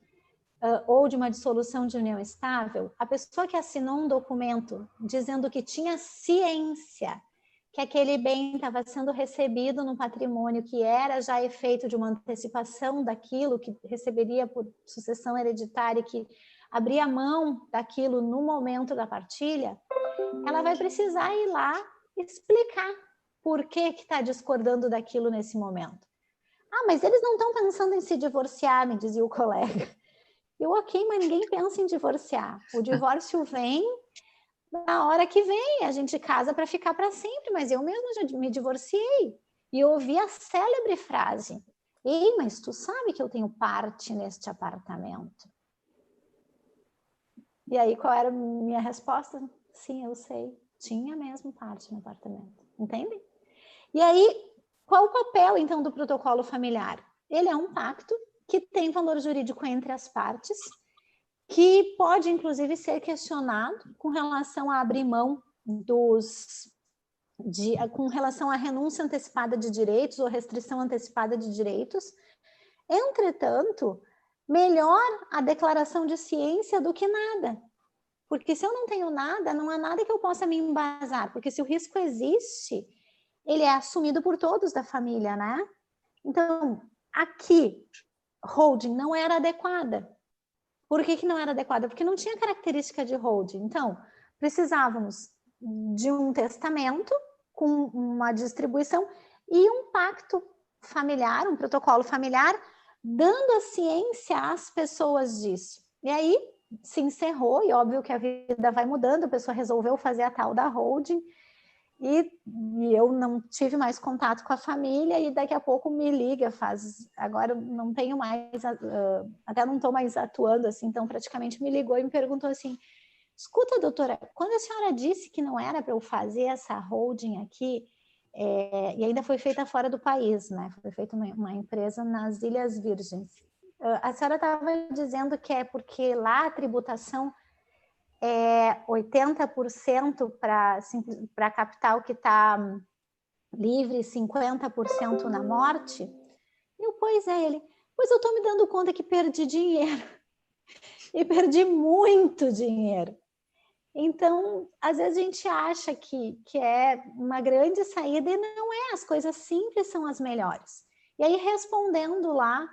ou de uma dissolução de união estável, a pessoa que assinou um documento dizendo que tinha ciência que aquele bem estava sendo recebido no patrimônio, que era já efeito de uma antecipação daquilo que receberia por sucessão hereditária, que abrir a mão daquilo no momento da partilha, ela vai precisar ir lá explicar por que está discordando daquilo nesse momento. Ah, mas eles não estão pensando em se divorciar, me dizia o colega. Eu, ok, mas ninguém pensa em divorciar. O divórcio vem na hora que vem, a gente casa para ficar para sempre, mas eu mesma já me divorciei. E eu ouvi a célebre frase, ei, mas tu sabe que eu tenho parte neste apartamento? E aí, qual era a minha resposta? Sim, eu sei. Tinha mesmo parte no apartamento. Entendem? E aí, qual o papel, então, do protocolo familiar? Ele é um pacto que tem valor jurídico entre as partes, que pode, inclusive, ser questionado com relação a abrir mão com relação à renúncia antecipada de direitos ou restrição antecipada de direitos. Entretanto, melhor a declaração de ciência do que nada. Porque se eu não tenho nada, não há nada que eu possa me embasar. Porque se o risco existe, ele é assumido por todos da família, né? Então, aqui, holding não era adequada. Por que não era adequada? Porque não tinha característica de holding. Então, precisávamos de um testamento com uma distribuição e um pacto familiar, um protocolo familiar, dando a ciência às pessoas disso. E aí se encerrou, e óbvio que a vida vai mudando, a pessoa resolveu fazer a tal da holding, e eu não tive mais contato com a família, e daqui a pouco me liga, agora eu não tenho mais, até não estou mais atuando assim, então praticamente me ligou e me perguntou assim, escuta, doutora, quando a senhora disse que não era para eu fazer essa holding aqui, e ainda foi feita fora do país, né? Foi feita uma empresa nas Ilhas Virgens. A senhora estava dizendo que é porque lá a tributação é 80% para capital que está livre, 50% na morte? Pois eu estou me dando conta que perdi dinheiro. E perdi muito dinheiro. Então, às vezes a gente acha que é uma grande saída e não é, as coisas simples são as melhores. E aí, respondendo lá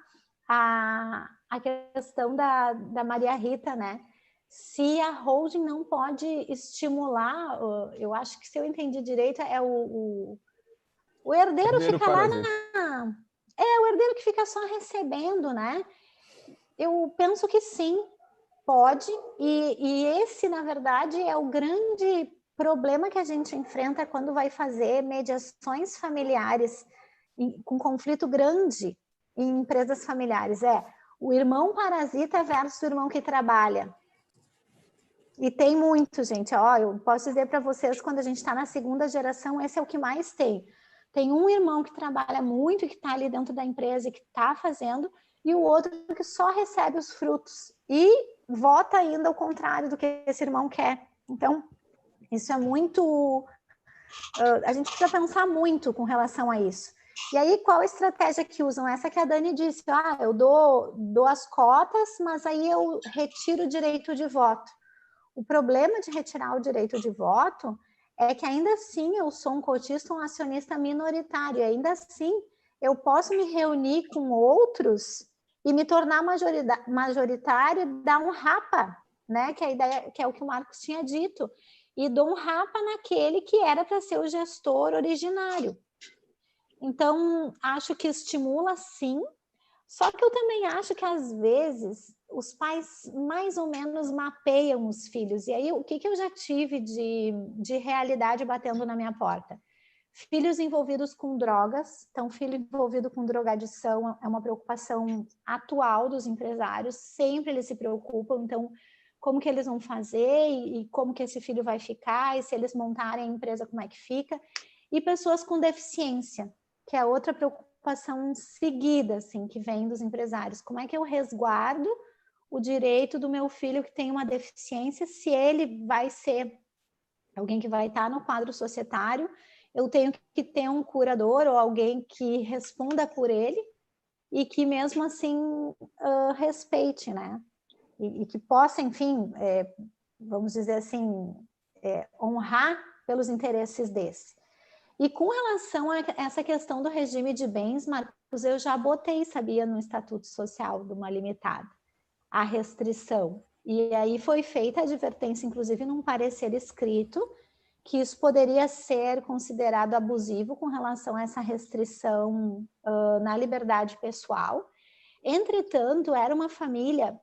a questão da Maria Rita, né? Se a holding não pode estimular, eu acho que se eu entendi direito, é o herdeiro fica lá o herdeiro que fica só recebendo, né? Eu penso que sim, pode, e esse, na verdade, é o grande problema que a gente enfrenta quando vai fazer mediações familiares com conflito grande em empresas familiares. O irmão parasita versus o irmão que trabalha. E tem muito, gente. Eu posso dizer para vocês, quando a gente está na segunda geração, esse é o que mais tem. Tem um irmão que trabalha muito, que está ali dentro da empresa e que está fazendo, e o outro que só recebe os frutos e vota ainda o contrário do que esse irmão quer. Então, isso é muito... a gente precisa pensar muito com relação a isso. E aí, qual a estratégia que usam? Essa que a Dani disse, eu dou as cotas, mas aí eu retiro o direito de voto. O problema de retirar o direito de voto é que ainda assim eu sou um cotista, um acionista minoritário, e ainda assim eu posso me reunir com outros e me tornar majoritário, dar um rapa, né? Que a ideia, que é o que o Marcos tinha dito, e dou um rapa naquele que era para ser o gestor originário. Então, acho que estimula sim, só que eu também acho que às vezes os pais mais ou menos mapeiam os filhos. E aí, o que eu já tive de realidade batendo na minha porta? Filhos envolvidos com drogas, então filho envolvido com drogadição é uma preocupação atual dos empresários, sempre eles se preocupam, então como que eles vão fazer e como que esse filho vai ficar, e se eles montarem a empresa, como é que fica, e pessoas com deficiência, que é outra preocupação seguida, assim, que vem dos empresários, como é que eu resguardo o direito do meu filho que tem uma deficiência, se ele vai ser alguém que vai estar no quadro societário, eu tenho que ter um curador ou alguém que responda por ele e que mesmo assim respeite, né? E que possa, enfim, vamos dizer assim, honrar pelos interesses desse. E com relação a essa questão do regime de bens, Marcos, eu já botei, sabia, no Estatuto Social de uma limitada, a restrição. E aí foi feita a advertência, inclusive num parecer escrito, que isso poderia ser considerado abusivo com relação a essa restrição na liberdade pessoal. Entretanto, era uma família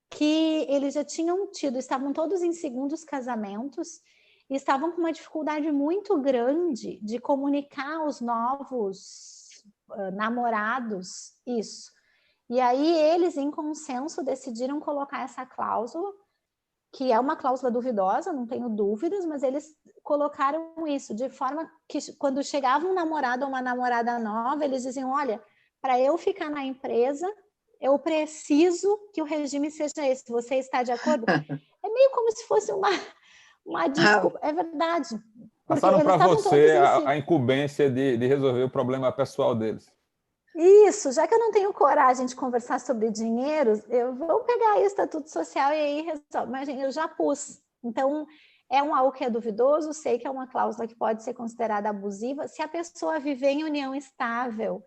que eles já tinham tido, estavam todos em segundos casamentos, e estavam com uma dificuldade muito grande de comunicar aos novos namorados isso. E aí eles, em consenso, decidiram colocar essa cláusula, que é uma cláusula duvidosa, não tenho dúvidas, mas eles colocaram isso, de forma que quando chegava um namorado ou uma namorada nova, eles diziam, olha, para eu ficar na empresa, eu preciso que o regime seja esse, você está de acordo? É meio como se fosse uma desculpa, é verdade. Passaram para você a incumbência de resolver o problema pessoal deles. Isso, já que eu não tenho coragem de conversar sobre dinheiro, eu vou pegar aí o Estatuto Social e aí resolve. Mas eu já pus. Então, é algo que é duvidoso, sei que é uma cláusula que pode ser considerada abusiva. Se a pessoa viver em união estável,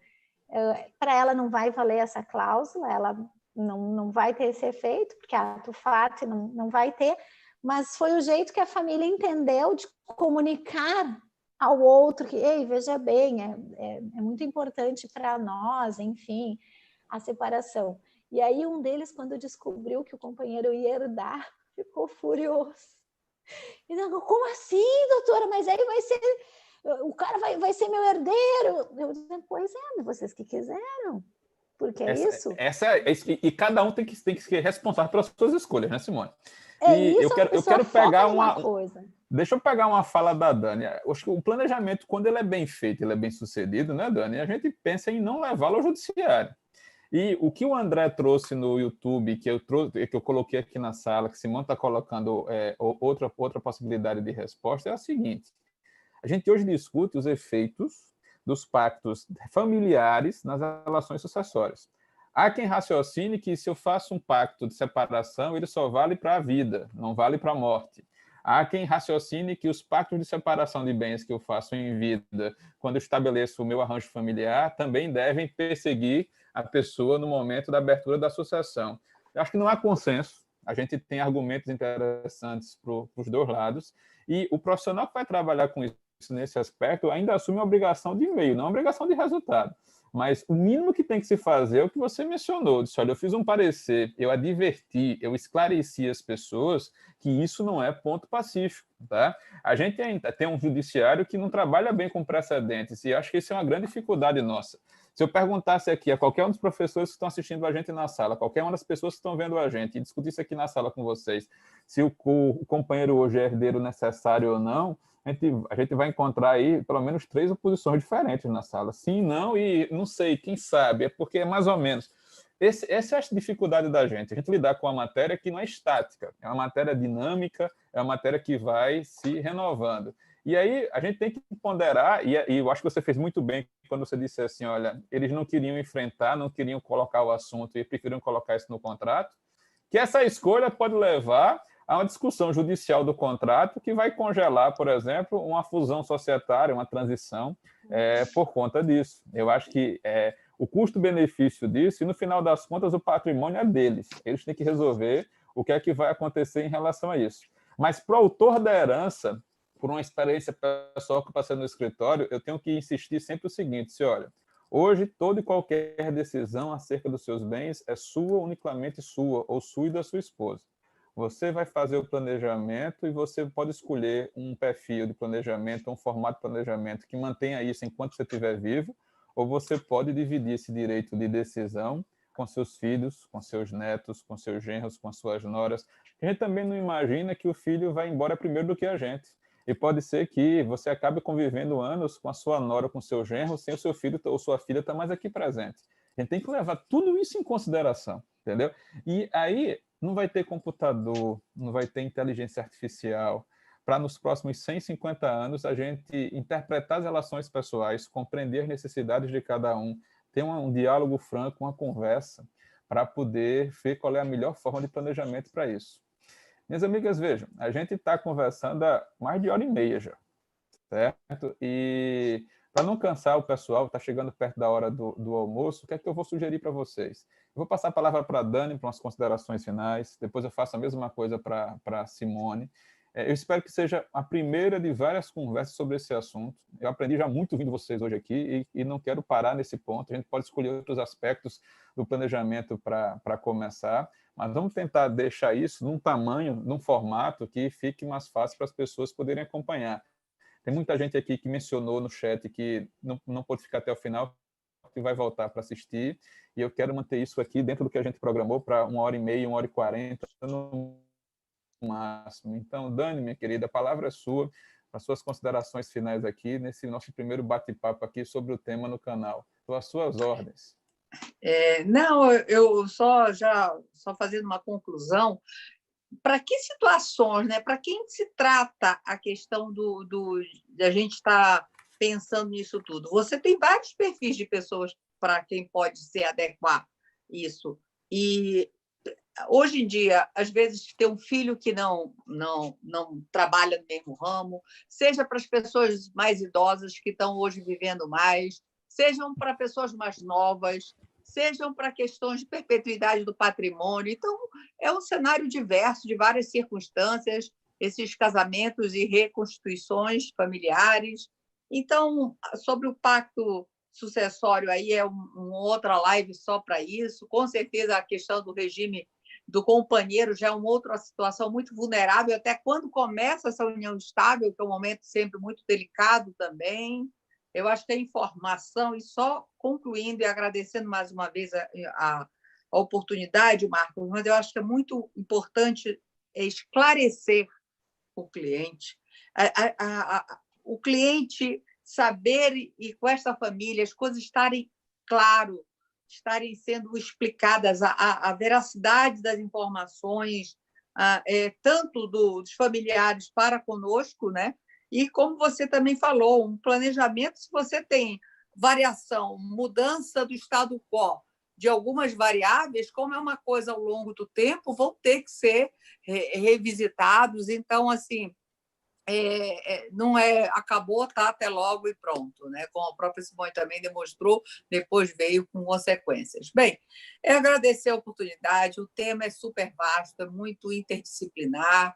para ela não vai valer essa cláusula, ela não vai ter esse efeito, porque ato fati não vai ter, mas foi o jeito que a família entendeu de comunicar ao outro que, ei, veja bem, é muito importante para nós, enfim, a separação. E aí um deles, quando descobriu que o companheiro ia herdar, ficou furioso. E disse, como assim, doutora? Mas aí vai ser, o cara vai ser meu herdeiro. Eu disse, pois é, mas vocês que quiseram, porque é isso. E cada um tem que ser responsável pelas suas escolhas, né, Simone? Eu quero pegar uma coisa. Deixa eu pegar uma fala da Dani. Acho que o planejamento, quando ele é bem feito, ele é bem sucedido, né, Dani? A gente pensa em não levá-lo ao judiciário. E o que o André trouxe no YouTube, que eu coloquei aqui na sala, que Simone está colocando outra possibilidade de resposta, é a seguinte. A gente hoje discute os efeitos dos pactos familiares nas relações sucessórias. Há quem raciocine que se eu faço um pacto de separação, ele só vale para a vida, não vale para a morte. Há quem raciocine que os pactos de separação de bens que eu faço em vida, quando eu estabeleço o meu arranjo familiar, também devem perseguir a pessoa no momento da abertura da sucessão. Eu acho que não há consenso, a gente tem argumentos interessantes para os dois lados, e o profissional que vai trabalhar com isso nesse aspecto ainda assume a obrigação de meio, não a obrigação de resultado. Mas o mínimo que tem que se fazer é o que você mencionou. Disse, olha, eu fiz um parecer, eu adverti, eu esclareci as pessoas que isso não é ponto pacífico. Tá? A gente ainda tem um judiciário que não trabalha bem com precedentes, e acho que isso é uma grande dificuldade nossa. Se eu perguntasse aqui a qualquer um dos professores que estão assistindo a gente na sala, qualquer uma das pessoas que estão vendo a gente, e discutisse aqui na sala com vocês, se o companheiro hoje é herdeiro necessário ou não, a gente vai encontrar aí pelo menos 3 oposições diferentes na sala. Sim, não e não sei, quem sabe, é porque é mais ou menos. Essa é a dificuldade da gente, a gente lidar com uma matéria que não é estática, é uma matéria dinâmica, é uma matéria que vai se renovando. E aí a gente tem que ponderar, e eu acho que você fez muito bem quando você disse assim, olha, eles não queriam enfrentar, não queriam colocar o assunto e preferiram colocar isso no contrato, que essa escolha pode levar há uma discussão judicial do contrato que vai congelar, por exemplo, uma fusão societária, uma transição, por conta disso. Eu acho que o custo-benefício disso, e no final das contas o patrimônio é deles, eles têm que resolver o que é que vai acontecer em relação a isso. Mas para o autor da herança, por uma experiência pessoal que eu passei no escritório, eu tenho que insistir sempre o seguinte, olha, hoje toda e qualquer decisão acerca dos seus bens é sua, unicamente sua, ou sua e da sua esposa. Você vai fazer o planejamento e você pode escolher um perfil de planejamento, um formato de planejamento que mantenha isso enquanto você estiver vivo, ou você pode dividir esse direito de decisão com seus filhos, com seus netos, com seus genros, com suas noras. A gente também não imagina que o filho vai embora primeiro do que a gente. E pode ser que você acabe convivendo anos com a sua nora, com o seu genro, sem o seu filho ou sua filha estar mais aqui presente. A gente tem que levar tudo isso em consideração, entendeu? E aí não vai ter computador, não vai ter inteligência artificial, para nos próximos 150 anos a gente interpretar as relações pessoais, compreender as necessidades de cada um, ter um diálogo franco, uma conversa, para poder ver qual é a melhor forma de planejamento para isso. Minhas amigas, vejam, a gente está conversando há mais de 1h30 já, certo? E para não cansar o pessoal, está chegando perto da hora do almoço, o que é que eu vou sugerir para vocês? Eu vou passar a palavra para a Dani, para umas considerações finais, depois eu faço a mesma coisa para a Simone. Eu espero que seja a primeira de várias conversas sobre esse assunto. Eu aprendi já muito ouvindo vocês hoje aqui e não quero parar nesse ponto. A gente pode escolher outros aspectos do planejamento para começar, mas vamos tentar deixar isso num tamanho, num formato que fique mais fácil para as pessoas poderem acompanhar. Tem muita gente aqui que mencionou no chat que não pôde ficar até o final, que vai voltar para assistir, e eu quero manter isso aqui dentro do que a gente programou para 1h30, 1h40, no máximo. Então, Dani, minha querida, a palavra é sua, para suas considerações finais aqui, nesse nosso primeiro bate-papo aqui sobre o tema no canal. Estou às suas ordens. Não, eu só fazendo uma conclusão, para que situações, né? Para quem se trata a questão de a gente estar pensando nisso tudo? Você tem vários perfis de pessoas para quem pode se adequar isso. E hoje em dia, às vezes, ter um filho que não trabalha no mesmo ramo, seja para as pessoas mais idosas que estão hoje vivendo mais, sejam para pessoas mais novas, sejam para questões de perpetuidade do patrimônio. Então, é um cenário diverso, de várias circunstâncias, esses casamentos e reconstituições familiares. Então, sobre o pacto sucessório, aí é uma outra live só para isso. Com certeza, a questão do regime do companheiro já é uma outra situação muito vulnerável, até quando começa essa união estável, que é um momento sempre muito delicado também. Eu acho que a informação, e só concluindo e agradecendo mais uma vez a oportunidade, Marcos, mas eu acho que é muito importante esclarecer o cliente, o cliente saber, e com essa família, as coisas estarem claras, estarem sendo explicadas, a veracidade das informações, tanto dos familiares para conosco, né? E, como você também falou, um planejamento, se você tem variação, mudança do status quo de algumas variáveis, como é uma coisa ao longo do tempo, vão ter que ser revisitados. Então, assim, não acabou, tá, até logo e pronto, né? Como a própria Simone também demonstrou, depois veio com consequências. Bem, agradecer a oportunidade, o tema é super vasto, é muito interdisciplinar,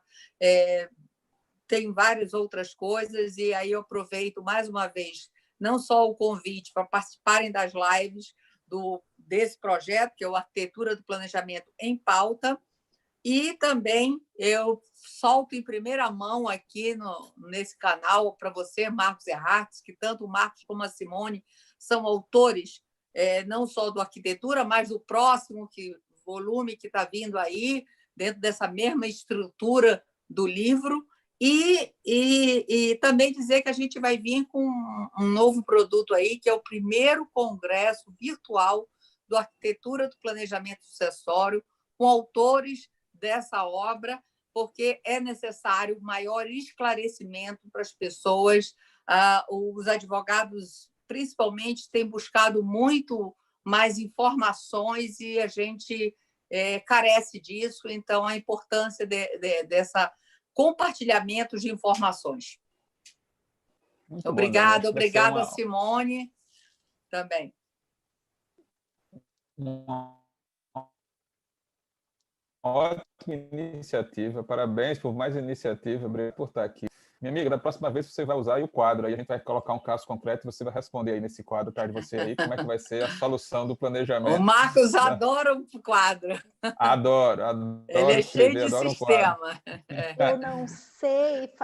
tem várias outras coisas, e aí eu aproveito mais uma vez, não só o convite para participarem das lives desse projeto, que é o Arquitetura do Planejamento em Pauta, e também eu solto em primeira mão aqui nesse canal para você, Marcos Erhardt, que tanto o Marcos como a Simone são autores não só do Arquitetura, mas do próximo volume que está vindo aí, dentro dessa mesma estrutura do livro. E também dizer que a gente vai vir com um novo produto aí, que é o primeiro congresso virtual do Arquitetura do Planejamento Sucessório, com autores dessa obra, porque é necessário maior esclarecimento para as pessoas. Os advogados, principalmente, têm buscado muito mais informações, e a gente carece disso, então a importância dessa compartilhamento de informações. Muito bom, Obrigada, Dani. Vai ser obrigada, Simone, também. uma ótima iniciativa, parabéns por mais iniciativa, obrigado por estar aqui. Minha amiga, da próxima vez você vai usar aí o quadro, aí a gente vai colocar um caso concreto e você vai responder aí nesse quadro atrás de você aí, como é que vai ser a solução do planejamento. O Marcos adora um quadro. Adoro Ele é escrever, cheio de adoro um quadro. sistema.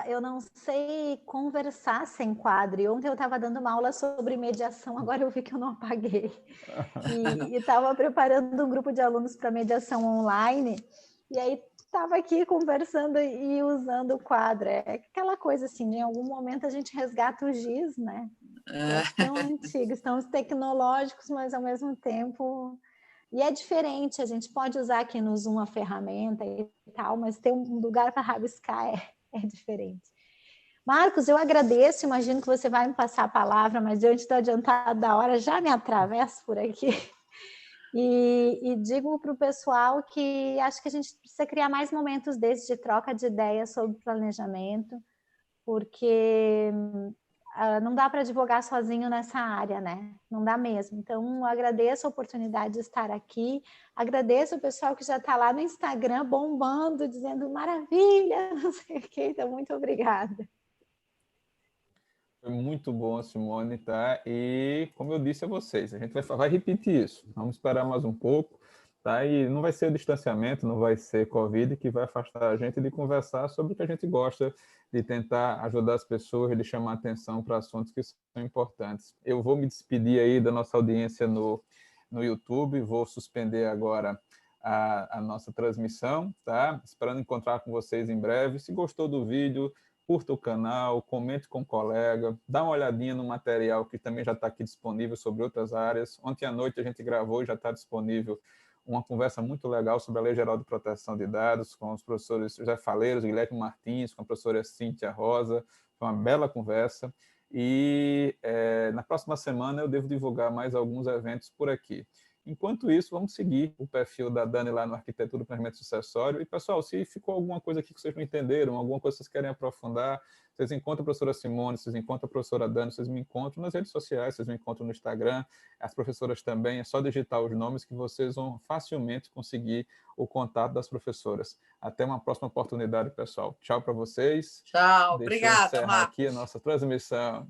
Eu não sei conversar sem quadro. E ontem eu estava dando uma aula sobre mediação, agora eu vi que eu não apaguei. E estava preparando um grupo de alunos para mediação online, e aí estava aqui conversando e usando o quadro. É aquela coisa assim, em algum momento a gente resgata o giz, né? É tão antigo, estão os tecnológicos, mas ao mesmo tempo... E é diferente, a gente pode usar aqui no Zoom a ferramenta e tal, mas ter um lugar para rabiscar é diferente. Marcos, eu agradeço, imagino que você vai me passar a palavra, mas diante do adiantado da hora, já me atravesso por aqui. E digo para o pessoal que acho que a gente precisa criar mais momentos desses de troca de ideias sobre planejamento, porque não dá para advogar sozinho nessa área, né? Não dá mesmo. Então, agradeço a oportunidade de estar aqui, agradeço o pessoal que já está lá no Instagram bombando, dizendo maravilha, não sei o quê. Então, muito obrigada. Foi muito bom, Simone, tá? E como eu disse a vocês, a gente vai repetir isso. Vamos esperar mais um pouco, tá? E não vai ser o distanciamento, não vai ser Covid que vai afastar a gente de conversar sobre o que a gente gosta, de tentar ajudar as pessoas, de chamar atenção para assuntos que são importantes. Eu vou me despedir aí da nossa audiência no YouTube, vou suspender agora a nossa transmissão, tá? Esperando encontrar com vocês em breve. Se gostou do vídeo, curta o canal, comente com o colega, dá uma olhadinha no material que também já está aqui disponível sobre outras áreas. Ontem à noite a gente gravou e já está disponível uma conversa muito legal sobre a Lei Geral de Proteção de Dados com os professores José Faleiros, Guilherme Martins, com a professora Cíntia Rosa. Foi uma bela conversa. E na próxima semana eu devo divulgar mais alguns eventos por aqui. Enquanto isso, vamos seguir o perfil da Dani lá no Arquitetura do Planejamento Sucessório. E, pessoal, se ficou alguma coisa aqui que vocês não entenderam, alguma coisa que vocês querem aprofundar, vocês encontram a professora Simone, vocês encontram a professora Dani, vocês me encontram nas redes sociais, vocês me encontram no Instagram, as professoras também, é só digitar os nomes que vocês vão facilmente conseguir o contato das professoras. Até uma próxima oportunidade, pessoal. Tchau para vocês. Tchau, Deixa eu obrigada, encerrar Marcos. aqui a nossa transmissão.